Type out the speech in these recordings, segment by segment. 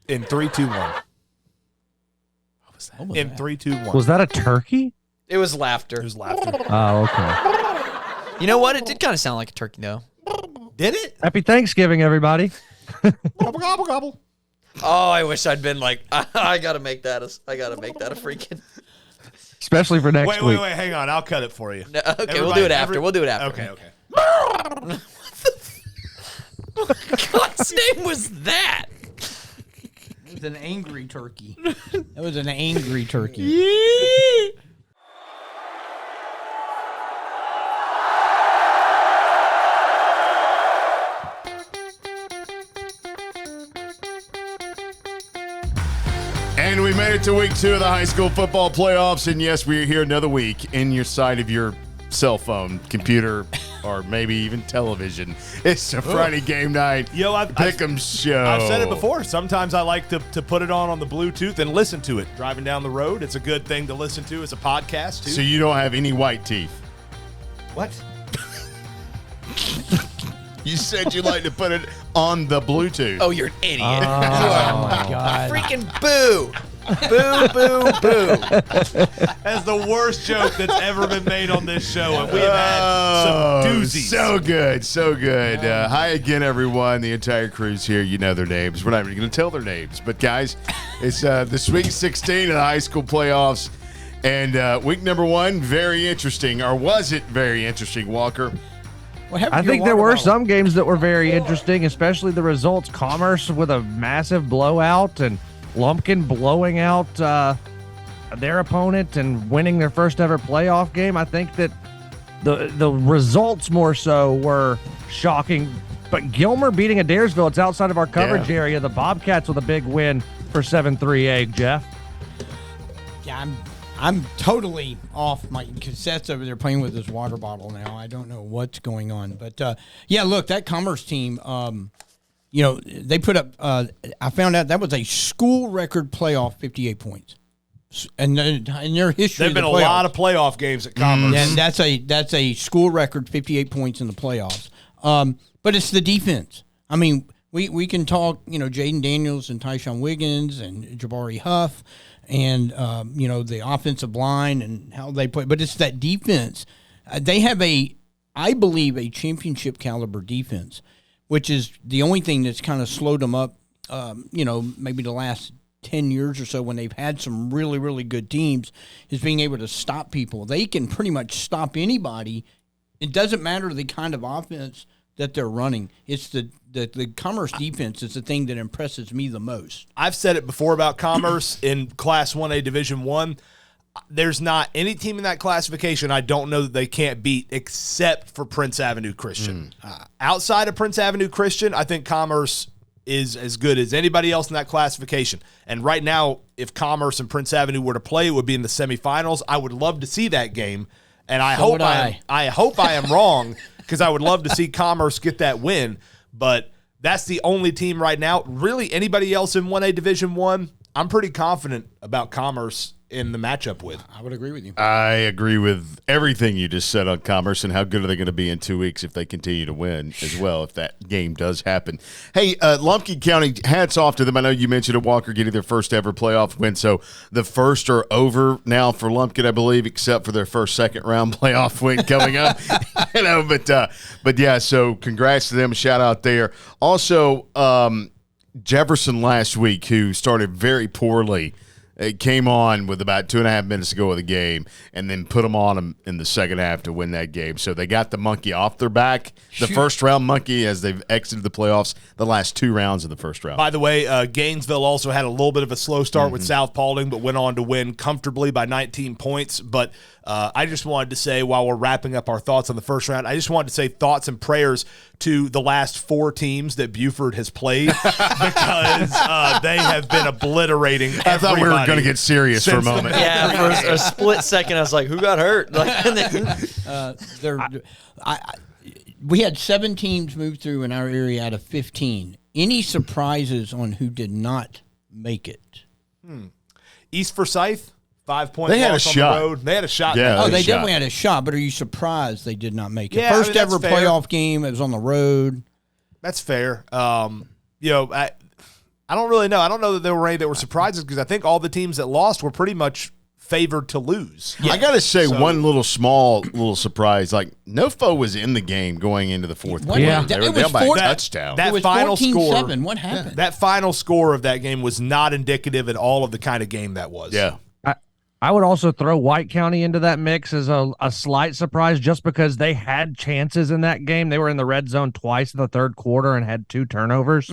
In 3, 2, 1. What was that? In 3, 2, 1. Was that a turkey? It was laughter. It was laughter. Oh, okay. You know what? It did kind of sound like a turkey, though. Did it? Happy Thanksgiving, everybody. Gobble, gobble, gobble. Oh, I wish I'd been like, I gotta make that a freaking. Especially for next week. Wait, hang on. I'll cut it for you. No, okay, we'll do it after. We'll do it after. Okay. What God's name was that? It was an angry turkey. That was an angry turkey. And we made it to week 2 of the high school football playoffs. And yes, we are here another week in your side of your cell phone, computer, or maybe even television. It's a Friday game night. Yo, Pick'em show. I've said it before. Sometimes I like to put it on the Bluetooth and listen to it. Driving down the road, it's a good thing to listen to as a podcast, too. So you don't have any white teeth? What? You said you like to put it on the Bluetooth. Oh, you're an idiot. Oh, my God. Freaking boo. Boo, boo, boo. That's the worst joke that's ever been made on this show, and we have had some doozies. So good, so good. Hi again, everyone. The entire crew's here. You know their names. We're not even going to tell their names. But, guys, it's the Sweet 16 of the high school playoffs. And week number 1, very interesting. Or was it very interesting, Walker? I think there were some games that were very interesting, especially the results. Commerce with a massive blowout and Lumpkin blowing out their opponent and winning their first ever playoff game. I think that the results more so were shocking. But Gilmer beating Adairsville, it's outside of our coverage area. The Bobcats with a big win for 7-3 egg, Jeff. Yeah, I'm totally off my Seth's over there playing with his water bottle now. I don't know what's going on. But, yeah, look, that Commerce team, they put up I found out that was a school record playoff 58 points. And in their history, there have been a lot of playoff games at Commerce. And that's a school record 58 points in the playoffs. But it's the defense. I mean, we can talk, Jaden Daniels and Tyshawn Wiggins and Jabari Huff and, the offensive line and how they play. But it's that defense. They have I believe, a championship caliber defense, which is the only thing that's kind of slowed them up, maybe the last 10 years or so when they've had some really, really good teams, is being able to stop people. They can pretty much stop anybody. It doesn't matter the kind of offense that they're running. It's the Commerce defense is the thing that impresses me the most. I've said it before about Commerce in Class 1A Division 1. There's not any team in that classification I don't know that they can't beat except for Prince Avenue Christian. Outside of Prince Avenue Christian, I think Commerce is as good as anybody else in that classification. And right now, if Commerce and Prince Avenue were to play, it would be in the semifinals. I would love to see that game, and I hope I am wrong because I would love to see Commerce get that win. But that's the only team right now. Really, anybody else in 1A Division 1, I'm pretty confident about Commerce in the matchup with. I would agree with you. I agree with everything you just said on Commerce and how good are they going to be in 2 weeks if they continue to win as well, if that game does happen. Hey, Lumpkin County, hats off to them. I know you mentioned it, Walker, getting their first ever playoff win. So the first are over now for Lumpkin, I believe, except for their first second-round playoff win coming up. But yeah, so congrats to them. Shout out there. Also, Jefferson last week, who started very poorly, it came on with about 2.5 minutes to go of the game and then put them on them in the second half to win that game. So they got the monkey off their back, the first round monkey, as they've exited the playoffs, the last 2 rounds of the first round. By the way, Gainesville also had a little bit of a slow start with South Paulding, but went on to win comfortably by 19 points. But I just wanted to say, while we're wrapping up our thoughts on the first round, I just wanted to say thoughts and prayers to the last 4 teams that Buford has played because they have been obliterating everybody. I thought we were going to get serious for a moment. Yeah, for a split second, I was like, who got hurt? We had 7 teams move through in our area out of 15. Any surprises on who did not make it? East Forsyth, 5-point They had loss a on shot. the road. They had a shot. Yeah. They definitely had a shot, but are you surprised they did not make it? Yeah, First ever that's fair. playoff game. It was on the road. That's fair. I don't really know. I don't know that there were any that were surprises because I think all the teams that lost were pretty much favored to lose. I got to say one little surprise. Like Nofo was in the game going into the fourth quarter. Yeah. They were It was down by a four- touchdown. That It was final 14-7. score. What happened? That final score of that game was not indicative at all of the kind of game that was. yeah. I would also throw White County into that mix as a slight surprise just because they had chances in that game. They were in the red zone twice in the third quarter and had 2 turnovers.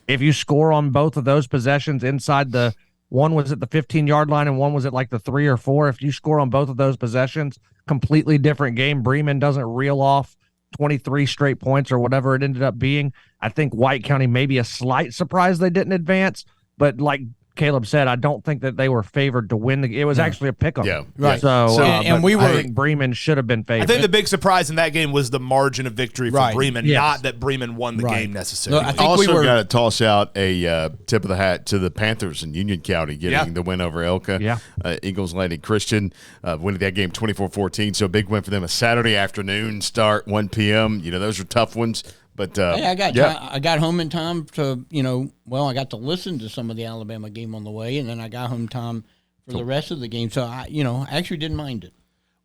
If you score on both of those possessions inside the one was at the 15-yard line and one was at like the 3 or 4, if you score on both of those possessions, completely different game. Bremen doesn't reel off 23 straight points or whatever it ended up being. I think White County may be a slight surprise they didn't advance, but like Caleb said, I don't think that they were favored to win. It was actually a pick 'em. Yeah. Right. So, And we I were- think Bremen should have been favored. I think the big surprise in that game was the margin of victory for Right. Bremen, Yes. not that Bremen won the Right. game necessarily. No, I think we Also were- got to toss out a tip of the hat to the Panthers in Union County getting Yeah. the win over Elka. Yeah. Eagles Landing Christian winning that game 24-14. So a big win for them. A Saturday afternoon start, 1 p.m. Those are tough ones. But Hey, I got home in time to, I got to listen to some of the Alabama game on the way, and then I got home time for the rest of the game. So I actually didn't mind it.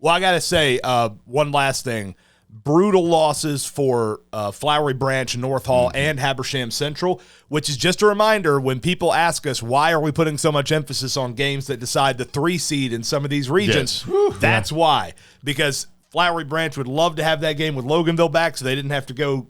Well, I got to say, one last thing. Brutal losses for Flowery Branch, North Hall, and Habersham Central, which is just a reminder when people ask us, why are we putting so much emphasis on games that decide the 3 seed in some of these regions? That's why. Because Flowery Branch would love to have that game with Loganville back so they didn't have to go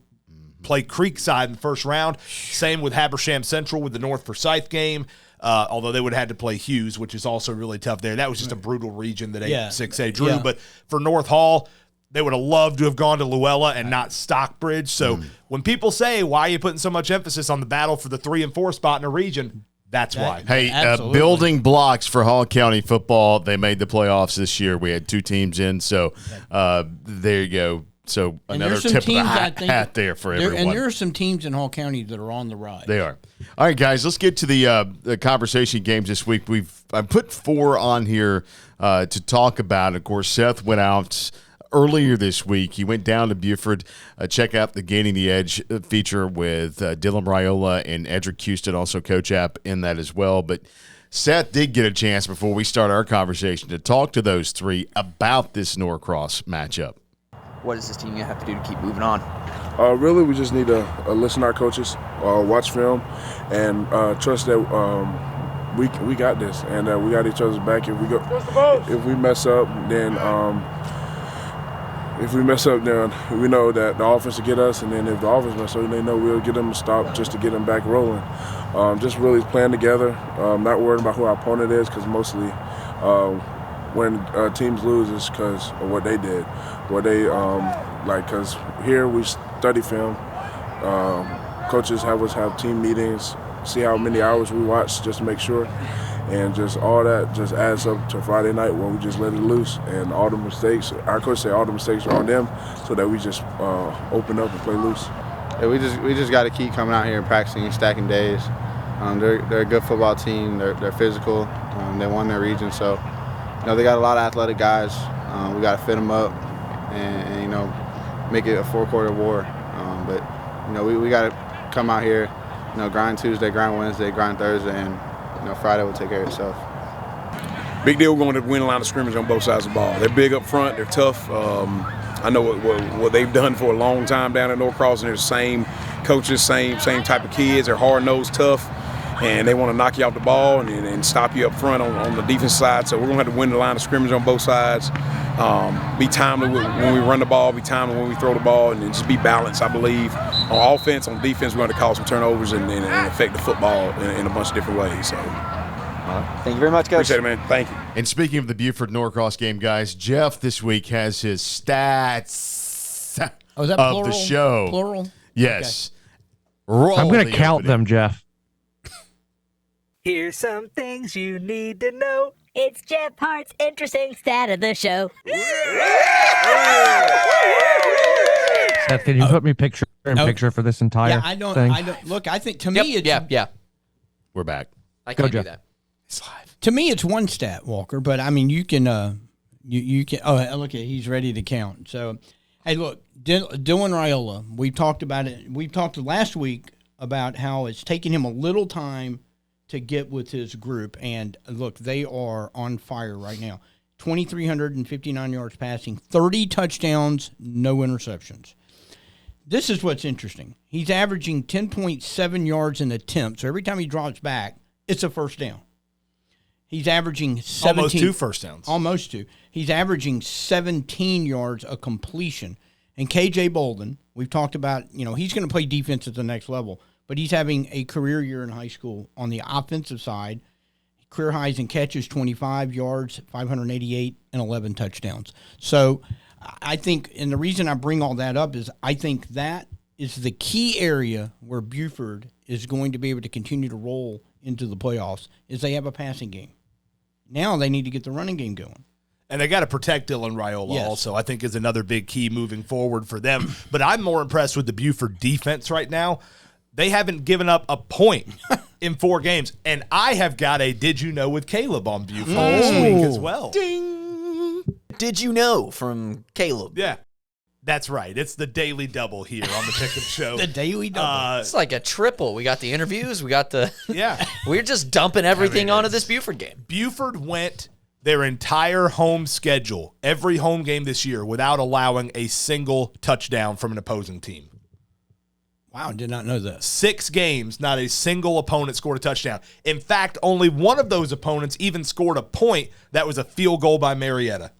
play Creekside in the first round. Same with Habersham Central with the North Forsyth game, although they would have had to play Hughes, which is also really tough there. That was just a brutal region that 6A drew. Yeah. But for North Hall, they would have loved to have gone to Luella and not Stockbridge. So when people say, why are you putting so much emphasis on the battle for the 3 and 4 spot in a region, that's why. Hey, Absolutely. building blocks for Hall County football. They made the playoffs this year. We had 2 teams in, so there you go. So And another there's some tip of the teams, I think, hat there for everyone. And there are some teams in Hall County that are on the rise. They are. All right, guys, let's get to the conversation games this week. I put 4 on here to talk about. Of course, Seth went out earlier this week. He went down to Buford. Check out the Gaining the Edge feature with Dylan Raiola and Edric Houston, also Coach App in that as well. But Seth did get a chance before we start our conversation to talk to those 3 about this Norcross matchup. What does this team have to do to keep moving on? Really, we just need to listen to our coaches, watch film, and trust that we got this, and we got each other's back. If we mess up, then we know that the offense will get us, and then if the offense mess up, they know we'll get them a stop just to get them back rolling. Just really playing together, not worrying about who our opponent is, because mostly when teams lose is because of what they did. Because here we study film. Coaches have us have team meetings, see how many hours we watch just to make sure. And just all that just adds up to Friday night when we just let it loose. And all the mistakes, our coach say all the mistakes are on them so that we just open up and play loose. Yeah, we just got to keep coming out here and practicing and stacking days. They're a good football team. They're physical. They won their region, so they got a lot of athletic guys. We got to fit them up and make it a 4-quarter war. But we got to come out here, grind Tuesday, grind Wednesday, grind Thursday, and Friday will take care of itself. Big deal. We're going to win a line of scrimmage on both sides of the ball. They're big up front. They're tough. I know what they've done for a long time down at Norcross, and they're the same coaches, same type of kids. They're hard-nosed, tough, and they want to knock you off the ball and stop you up front on the defense side. So we're going to have to win the line of scrimmage on both sides. Be timely when we run the ball, be timely when we throw the ball, and just be balanced, I believe. On offense, on defense, we're going to cause some turnovers and affect the football in a bunch of different ways. So. Thank you very much, Coach. Appreciate it, man. Thank you. And speaking of the Buford Norcross game, guys, Jeff this week has his stats is that of plural? the show. Plural? Yes. Roll I'm going the to count opening. them, Jeff. Here's some things you need to know. It's Jeff Hart's interesting stat of the show. Seth, can you put me picture in picture for this entire Yeah, I don't. thing? Look, I think to me it's Yeah. We're back. I Go, can't do Jeff. that. It's live. To me, it's one stat, Walker. But I mean, you can. You can. Oh, look, he's ready to count. So, hey, look, Dylan Raiola. We talked about it. We talked last week about how it's taken him a little time to get with his group. And look, they are on fire right now. 2,359 yards passing, 30 touchdowns, no interceptions. This is what's interesting. He's averaging 10.7 yards an attempt. So every time he drops back, it's a first down. He's averaging 17. Almost 2 first downs. Almost 2. He's averaging 17 yards a completion. And KJ Bolden, we've talked about, he's going to play defense at the next level, but he's having a career year in high school on the offensive side. Career highs in catches, 25 yards, 588, and 11 touchdowns. So I think, and the reason I bring all that up is I think that is the key area where Buford is going to be able to continue to roll into the playoffs, is they have a passing game. Now they need to get the running game going. And they got to protect Dylan Raiola also, I think, is another big key moving forward for them. But I'm more impressed with the Buford defense right now. They haven't given up a point in 4 games. And I have got a Did You Know with Caleb on Buford this week as well. Ding! Did you know from Caleb? Yeah. That's right. It's the daily double here on the Pick'em Show. The daily double. It's like a triple. We got the interviews. We got the... Yeah. We're just dumping everything onto this Buford game. Buford went their entire home schedule, every home game this year, without allowing a single touchdown from an opposing team. Wow, did not know that. 6 games, not a single opponent scored a touchdown. In fact, only one of those opponents even scored a point. That was a field goal by Marietta.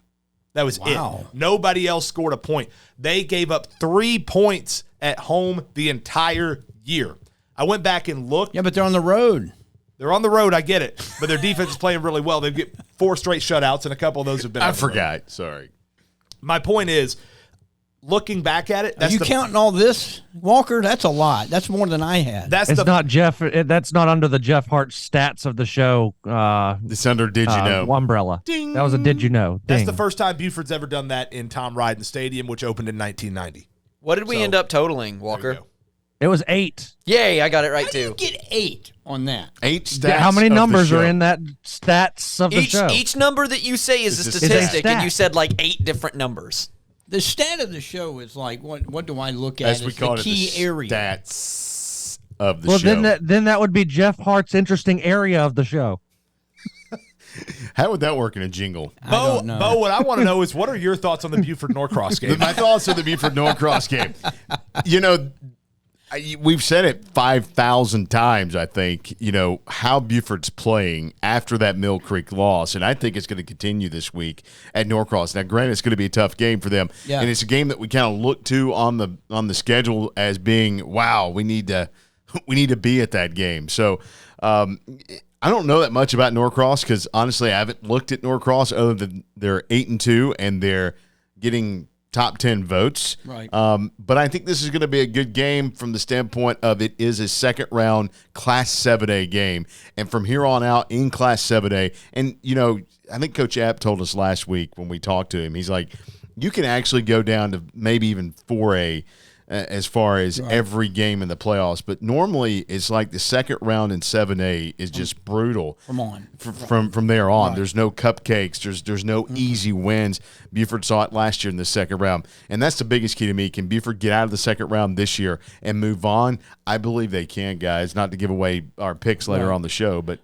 That was it. Nobody else scored a point. They gave up 3 points at home the entire year. I went back and looked. Yeah, but they're on the road. They're on the road, I get it. But their defense is playing really well. They get 4 straight shutouts, and a couple of those have been I forgot. Sorry. My point is, looking back at it, Are you counting all this, Walker? That's a lot. That's more than I had. It's not Jeff. That's not under the Jeff Hart stats of the show. It's under Did You Know umbrella. Ding. That was a Did You Know. That's Ding. the first time Buford's ever done that in Tom Ryden Stadium, which opened in 1990. What did we end up totaling, Walker? It was 8. Yay, I got it right How too. do you get 8 on that? 8 stats. Yeah, how many of the numbers show. are in that stats of the show? Each number that you say is a Is a statistic, and stat. you said like 8 different numbers. The stat of the show is like, what do I look at As we as call the it, key the area? stats of the Well, show. then that would be Jeff Hart's interesting area of the show. How would that work in a jingle? Bo, what I want to know is, what are your thoughts on the Buford Norcross game? My thoughts on the Buford Norcross game. We've said it 5,000 times, I think, how Buford's playing after that Mill Creek loss, and I think it's going to continue this week at Norcross. Now, granted, it's going to be a tough game for them, and it's a game that we kind of look to on the schedule as being, wow, we need to be at that game. So I don't know that much about Norcross because, honestly, I haven't looked at Norcross other than they're 8-2 and they're getting top 10 votes. Right. But I think this is going to be a good game from the standpoint of it is a second round Class 7A game. And from here on out in Class 7A, and, I think Coach App told us last week when we talked to him, he's like, you can actually go down to maybe even 4A as far as every game in the playoffs. But normally it's like the second round in 7A is just brutal. From there on. Right. There's no cupcakes. There's no easy wins. Buford saw it last year in the second round. And that's the biggest key to me. Can Buford get out of the second round this year and move on? I believe they can, guys. Not to give away our picks later on the show, but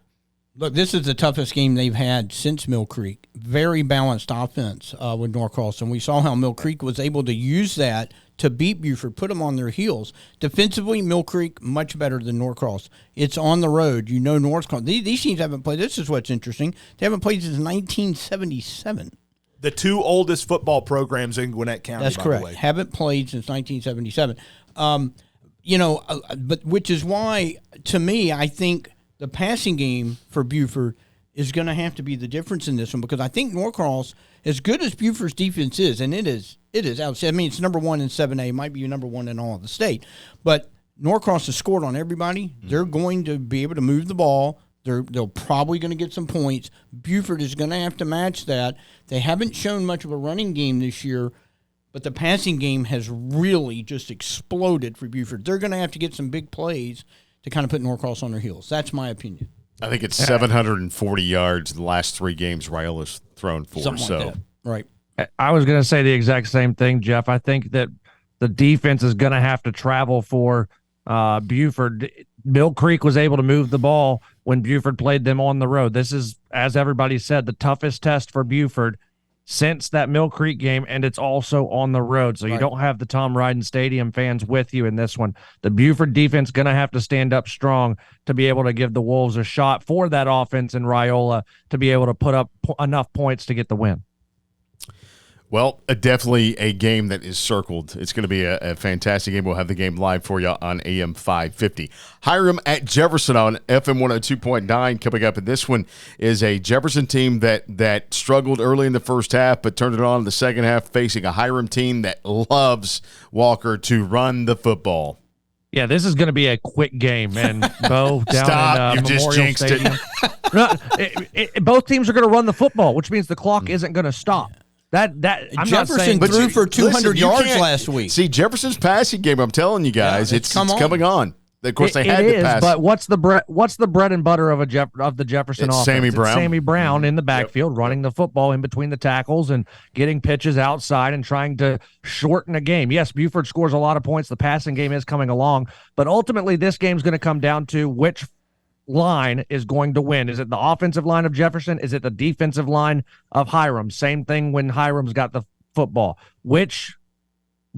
look, this is the toughest game they've had since Mill Creek. Very balanced offense with Norcross, and we saw how Mill Creek was able to use that to beat Buford, put them on their heels. Defensively, Mill Creek, much better than Norcross. It's on the road. Norcross. These teams haven't played. This is what's interesting. They haven't played since 1977. The 2 oldest football programs in Gwinnett County, That's by correct. the way. Haven't played since 1977. But which is why, to me, I think the passing game for Buford is going to have to be the difference in this one, because I think Norcross, as good as Buford's defense is, and it is outstanding. I mean, it's number 1 in 7A, it might be number 1 in all of the state, but Norcross has scored on everybody. Mm-hmm. They're going to be able to move the ball. They're probably going to get some points. Buford is going to have to match that. They haven't shown much of a running game this year, but the passing game has really just exploded for Buford. They're going to have to get some big plays to kind of put Norcross on their heels. That's my opinion. I think it's 740 yards the last 3 games Raiola's thrown for. Something like that. Right. I was going to say the exact same thing, Jeff. I think that the defense is going to have to travel for Buford. Mill Creek was able to move the ball when Buford played them on the road. This is, as everybody said, the toughest test for Buford since that Mill Creek game, and it's also on the road. So you don't have the Tom Ryden Stadium fans with you in this one. The Buford defense going to have to stand up strong to be able to give the Wolves a shot for that offense in Raiola to be able to put up enough points to get the win. Well, definitely a game that is circled. It's going to be a fantastic game. We'll have the game live for you on AM 550. Hiram at Jefferson on FM 102.9. Coming up in this one is a Jefferson team that struggled early in the first half but turned it on in the second half, facing a Hiram team that loves, Walker, to run the football. Yeah, this is going to be a quick game, and Bo down Stop, in you just Memorial jinxed Stadium. Both teams are going to run the football, which means the clock isn't going to stop. I'm Jefferson not saying, threw for 200 yards last week. See, Jefferson's passing game, I'm telling you guys, it's coming on. Of course, they had to pass. But what's the bread and butter of the Jefferson offense? Sammy Brown. It's Sammy Brown in the backfield, running the football in between the tackles and getting pitches outside and trying to shorten a game. Yes, Buford scores a lot of points. The passing game is coming along, but ultimately this game's going to come down to which line is going to win. Is it the offensive line of Jefferson? Is it the defensive line of Hiram? Same thing when Hiram's got the football. Which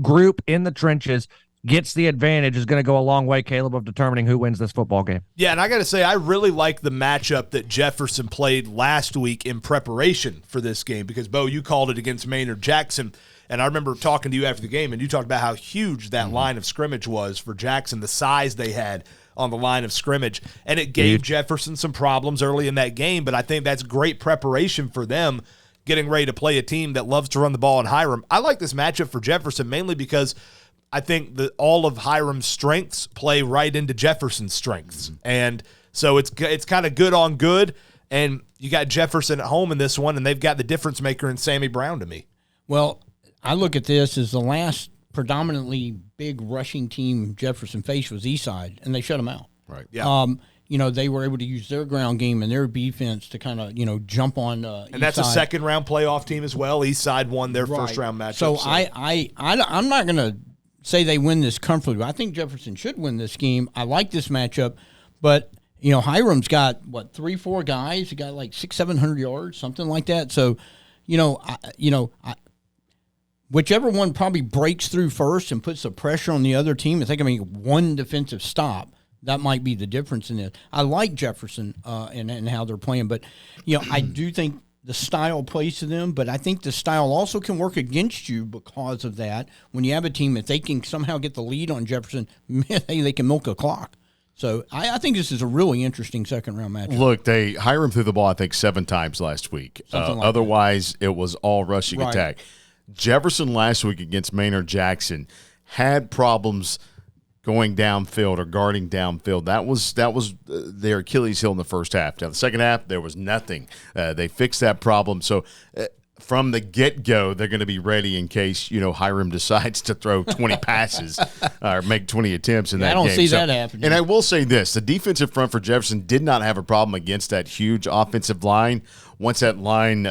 group in the trenches gets the advantage is going to go a long way, Caleb, of determining who wins this football game. Yeah, and I got to say, I really like the matchup that Jefferson played last week in preparation for this game because, Bo, you called it against Maynard Jackson, and I remember talking to you after the game, and you talked about how huge that line of scrimmage was for Jackson, the size they had on the line of scrimmage, and it gave Jefferson some problems early in that game, but I think that's great preparation for them getting ready to play a team that loves to run the ball in Hiram. I like this matchup for Jefferson mainly because I think that all of Hiram's strengths play right into Jefferson's strengths, and so it's kind of good on good, and you got Jefferson at home in this one, and they've got the difference maker in Sammy Brown to me. Well, I look at this as the last predominantly big rushing team Jefferson faced was Eastside, and they shut them out. Right. Yeah. They were able to use their ground game and their defense to kind of, jump on and that's a second-round playoff team as well. Eastside won their first-round matchup. So I'm not going to say they win this comfortably. I think Jefferson should win this game. I like this matchup, but, Hiram's got, 3-4 guys. He got like 600-700 yards, something like that. So, whichever one probably breaks through first and puts the pressure on the other team, I think one defensive stop, that might be the difference in it. I like Jefferson and how they're playing, but I do think the style plays to them, but I think the style also can work against you because of that. When you have a team, if they can somehow get the lead on Jefferson, they can milk a clock. So I think this is a really interesting second-round matchup. Look, Hiram threw the ball, I think, 7 times last week. Otherwise, it was all rushing attack. Jefferson last week against Maynard Jackson had problems going downfield or guarding downfield. That was their Achilles heel in the first half. Now, the second half, there was nothing. They fixed that problem. So from the get-go, they're going to be ready in case, Hiram decides to throw 20 passes or make 20 attempts in that game. I don't see that happening. And I will say this, the defensive front for Jefferson did not have a problem against that huge offensive line. Once that line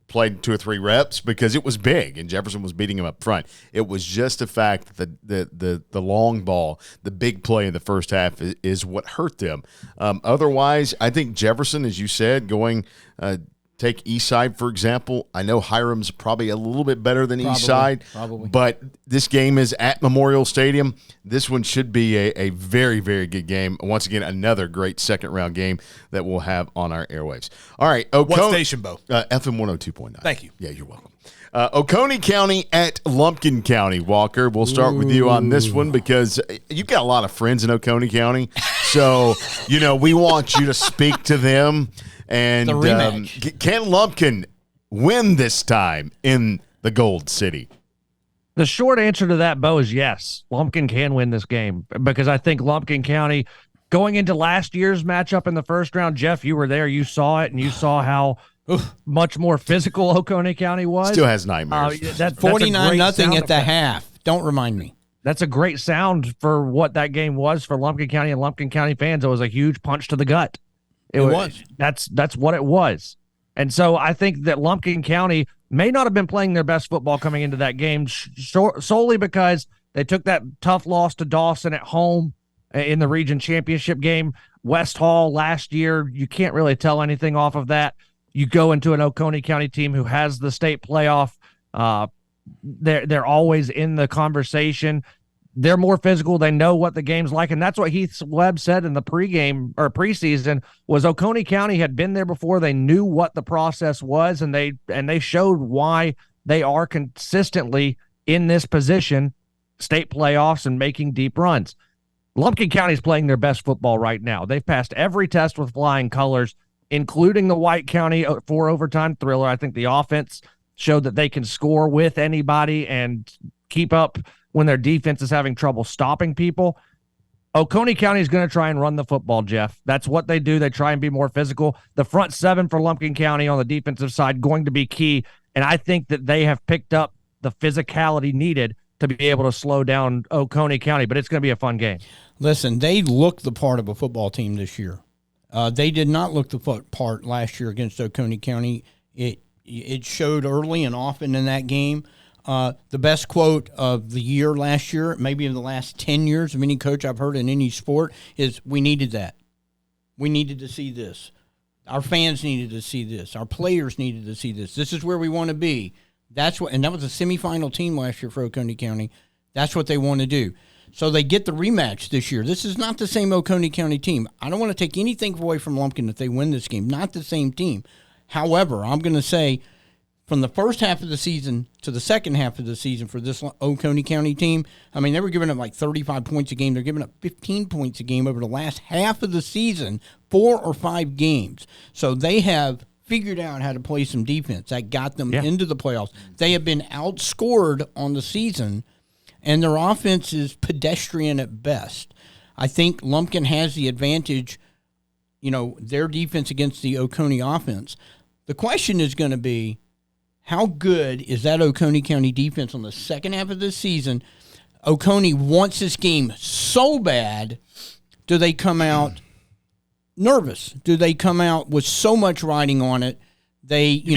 played 2 or 3 reps because it was big and Jefferson was beating him up front. It was just the fact that the long ball, the big play in the first half is what hurt them. Otherwise, I think Jefferson, as you said, going take Eastside, for example. I know Hiram's probably a little bit better than Eastside, but this game is at Memorial Stadium. This one should be a very, very good game. Once again, another great second-round game that we'll have on our airwaves. All right. What station, Bo? FM 102.9. Thank you. Yeah, you're welcome. Oconee County at Lumpkin County. Walker, we'll start with you on this one because you've got a lot of friends in Oconee County. So, we want you to speak to them. And can Lumpkin win this time in the Gold City? The short answer to that, Bo, is yes. Lumpkin can win this game because I think Lumpkin County, going into last year's matchup in the first round, Jeff, you were there. You saw it, and you saw how much more physical Oconee County was. Still has nightmares. 49-0 at the half. Don't remind me. That's a great sound for what that game was for Lumpkin County and Lumpkin County fans. It was a huge punch to the gut. It was. That's what it was. And so I think that Lumpkin County may not have been playing their best football coming into that game solely because they took that tough loss to Dawson at home in the region championship game. West Hall last year, you can't really tell anything off of that. You go into an Oconee County team who has the state playoff. They're always in the conversation. They're more physical. They know what the game's like, and that's what Heath Webb said in the pregame or preseason was Oconee County had been there before. They knew what the process was, and they showed why they are consistently in this position, state playoffs and making deep runs. Lumpkin County is playing their best football right now. They've passed every test with flying colors, including the White County 4 overtime thriller. I think the offense showed that they can score with anybody and keep up when their defense is having trouble stopping people. Oconee County is going to try and run the football, Jeff. That's what they do. They try and be more physical. The front seven for Lumpkin County on the defensive side going to be key, and I think that they have picked up the physicality needed to be able to slow down Oconee County, but it's going to be a fun game. Listen, they look the part of a football team this year. They did not look the part last year against Oconee County. It showed early and often in that game. The best quote of the year last year, maybe in the last 10 years of any coach I've heard in any sport, is we needed that. We needed to see this. Our fans needed to see this. Our players needed to see this. This is where we want to be. And that was a semifinal team last year for Oconee County. That's what they want to do. So they get the rematch this year. This is not the same Oconee County team. I don't want to take anything away from Lumpkin if they win this game. Not the same team. However, I'm going to say from the first half of the season to the second half of the season for this Oconee County team, I mean, they were giving up like 35 points a game. They're giving up 15 points a game over the last half of the season, 4 or 5 games. So they have figured out how to play some defense. That got them into the playoffs. They have been outscored on the season, and their offense is pedestrian at best. I think Lumpkin has the advantage, their defense against the Oconee offense. The question is going to be, how good is that Oconee County defense on the second half of this season? Oconee wants this game so bad. Do they come out nervous? Do they come out with so much riding on it? You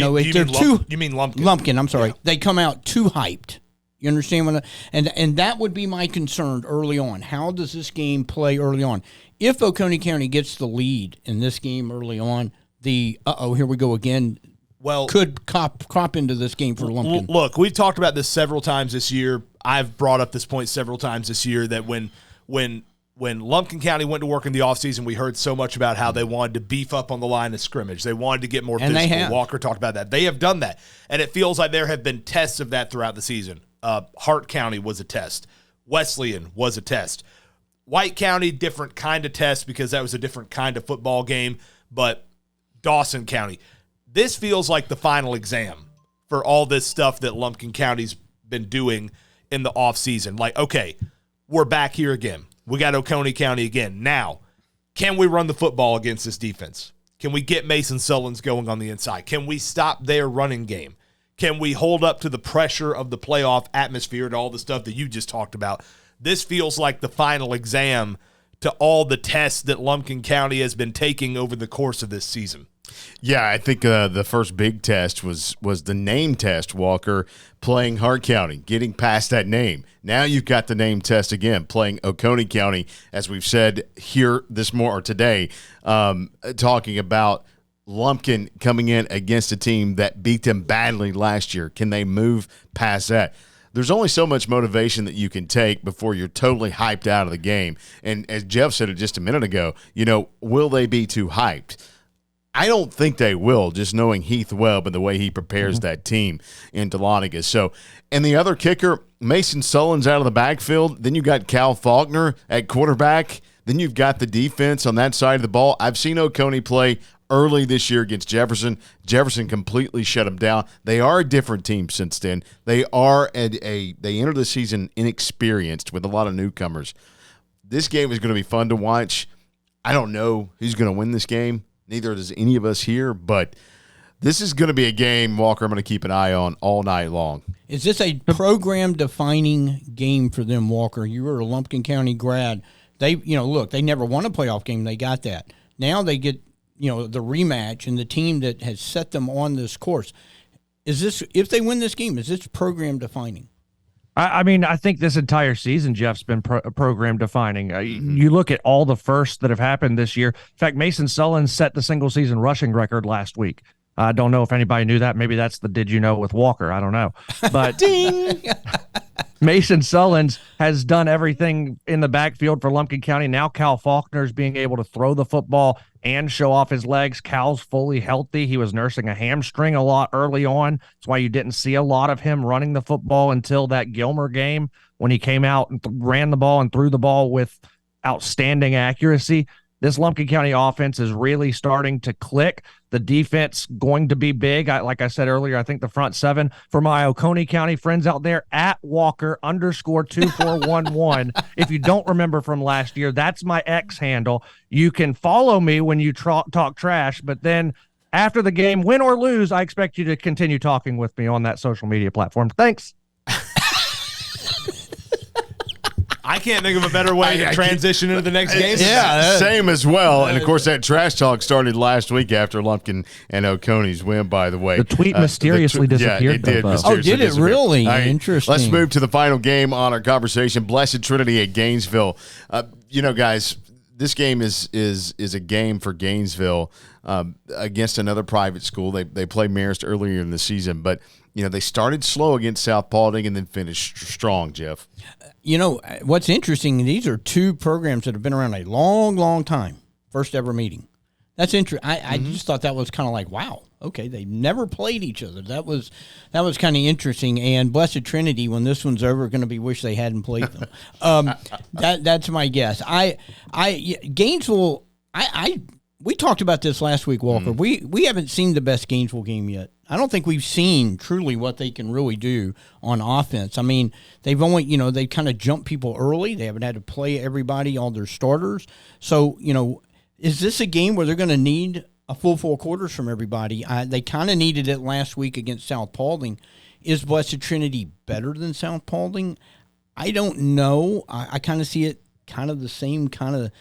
mean Lumpkin? Lumpkin, I'm sorry. Yeah. They come out too hyped. You understand and that would be my concern early on. How does this game play early on? If Oconee County gets the lead in this game early on, here we go again. Well, could crop into this game for Lumpkin. Look, we've talked about this several times this year. I've brought up this point several times this year that when Lumpkin County went to work in the offseason, we heard so much about how they wanted to beef up on the line of scrimmage. They wanted to get more physical. Walker talked about that. They have done that, and it feels like there have been tests of that throughout the season. Hart County was a test. Wesleyan was a test. White County, different kind of test because that was a different kind of football game, but Dawson County. This feels like the final exam for all this stuff that Lumpkin County's been doing in the offseason. Like, okay, we're back here again. We got Oconee County again. Now, can we run the football against this defense? Can we get Mason Sullins going on the inside? Can we stop their running game? Can we hold up to the pressure of the playoff atmosphere and all the stuff that you just talked about? This feels like the final exam to all the tests that Lumpkin County has been taking over the course of this season. Yeah, I think the first big test was the name test, Walker, playing Hart County, getting past that name. Now you've got the name test again, playing Oconee County, as we've said here today, talking about Lumpkin coming in against a team that beat them badly last year. Can they move past that? There's only so much motivation that you can take before you're totally hyped out of the game. And as Jeff said it just a minute ago, will they be too hyped? I don't think they will, just knowing Heath Webb and the way he prepares that team in Dahlonega. So, and the other kicker, Mason Sullins out of the backfield. Then you got Cal Faulkner at quarterback. Then you've got the defense on that side of the ball. I've seen Oconee play early this year against Jefferson. Jefferson completely shut them down. They are a different team since then. They are they entered the season inexperienced with a lot of newcomers. This game is going to be fun to watch. I don't know who's going to win this game. Neither does any of us here, but this is going to be a game, Walker, I'm going to keep an eye on all night long. Is this a program-defining game for them, Walker? You were a Lumpkin County grad. They never won a playoff game. They got that. Now they get, the rematch and the team that has set them on this course. If they win this game, is this program-defining? I mean, I think this entire season, Jeff's been program defining. You look at all the firsts that have happened this year. In fact, Mason Sullins set the single season rushing record last week. I don't know if anybody knew that. Maybe that's the did you know with Walker. I don't know. But ding! Mason Sullins has done everything in the backfield for Lumpkin County. Now Cal Faulkner's being able to throw the football and show off his legs. Cal's fully healthy. He was nursing a hamstring a lot early on. That's why you didn't see a lot of him running the football until that Gilmer game when he came out and ran the ball and threw the ball with outstanding accuracy. This Lumpkin County offense is really starting to click. The defense going to be big. Like I said earlier, I think the front seven for my Oconee County friends out there at Walker_2411. If you don't remember from last year, that's my X handle. You can follow me when you talk trash, but then after the game, win or lose, I expect you to continue talking with me on that social media platform. Thanks. I can't think of a better way to transition into the next game. Yeah, same as well. And, of course, that trash talk started last week after Lumpkin and Oconee's win, by the way. The tweet mysteriously disappeared. Yeah, it did. Oh, did it really? Right, interesting. Let's move to the final game on our conversation. Blessed Trinity at Gainesville. Guys, this game is a game for Gainesville against another private school. They played Marist earlier in the season, but they started slow against South Paulding and then finished strong, Jeff. What's interesting, these are two programs that have been around a long, long time. First ever meeting. That's interesting. I just thought that was kind of like, wow, okay, they never played each other. That was kind of interesting. And Blessed Trinity, when this one's over, going to be wish they hadn't played them. That's my guess. Gainesville, we talked about this last week, Walker. We haven't seen the best Gainesville game yet. I don't think we've seen truly what they can really do on offense. I mean, they've only, they kind of jumped people early. They haven't had to play everybody, all their starters. So, is this a game where they're going to need a full 4 quarters from everybody? They kind of needed it last week against South Paulding. Is Blessed Trinity better than South Paulding? I don't know. I kind of see it kind of the same kind of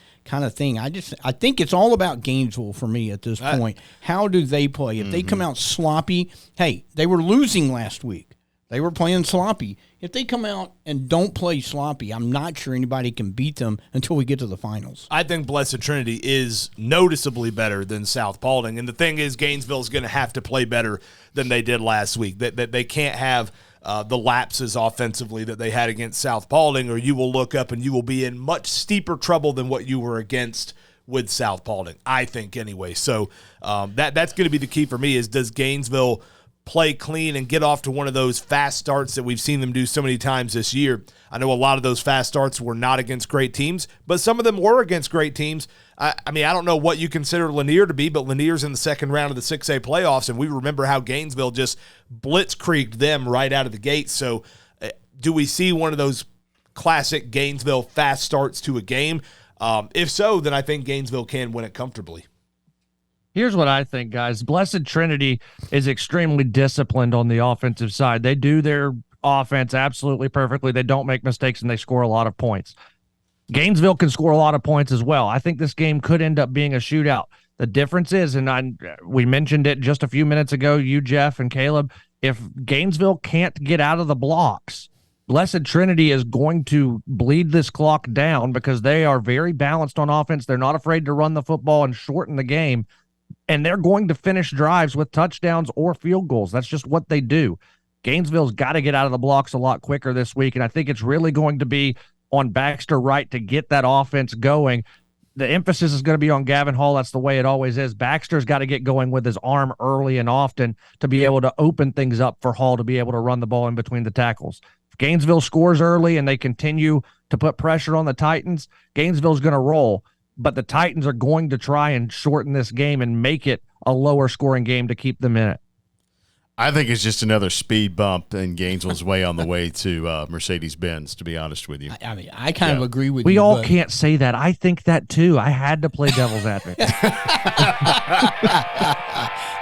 thing. I think it's all about Gainesville for me at this point. How do they play? If they come out sloppy, hey, they were losing last week. They were playing sloppy. If they come out and don't play sloppy, I'm not sure anybody can beat them until we get to the finals. I think Blessed Trinity is noticeably better than South Paulding. And the thing is, Gainesville's going to have to play better than they did last week. That they can't have the lapses offensively that they had against South Paulding, or you will look up and you will be in much steeper trouble than what you were against with South Paulding, I think, anyway. So that's going to be the key for me is, does Gainesville play clean and get off to one of those fast starts that we've seen them do so many times this year? I know a lot of those fast starts were not against great teams, but some of them were against great teams. I mean, I don't know what you consider Lanier to be, but Lanier's in the second round of the 6A playoffs, and we remember how Gainesville just blitzkrieged them right out of the gate. So do we see one of those classic Gainesville fast starts to a game? If so, then I think Gainesville can win it comfortably. Here's what I think, guys. Blessed Trinity is extremely disciplined on the offensive side. They do their offense absolutely perfectly. They don't make mistakes, and they score a lot of points. Gainesville can score a lot of points as well. I think this game could end up being a shootout. The difference is, and we mentioned it just a few minutes ago, you, Jeff, and Caleb, if Gainesville can't get out of the blocks, Blessed Trinity is going to bleed this clock down because they are very balanced on offense. They're not afraid to run the football and shorten the game. And they're going to finish drives with touchdowns or field goals. That's just what they do. Gainesville's got to get out of the blocks a lot quicker this week, and I think it's really going to be on Baxter Wright to get that offense going. The emphasis is going to be on Gavin Hall. That's the way it always is. Baxter's got to get going with his arm early and often to be able to open things up for Hall to be able to run the ball in between the tackles. If Gainesville scores early and they continue to put pressure on the Titans, Gainesville's going to roll. But the Titans are going to try and shorten this game and make it a lower scoring game to keep them in it. I think it's just another speed bump in Gainesville's way on the way to Mercedes-Benz, to be honest with you. I mean, I kind of agree with you. We all can't say that. I think that, too. I had to play devil's advocate.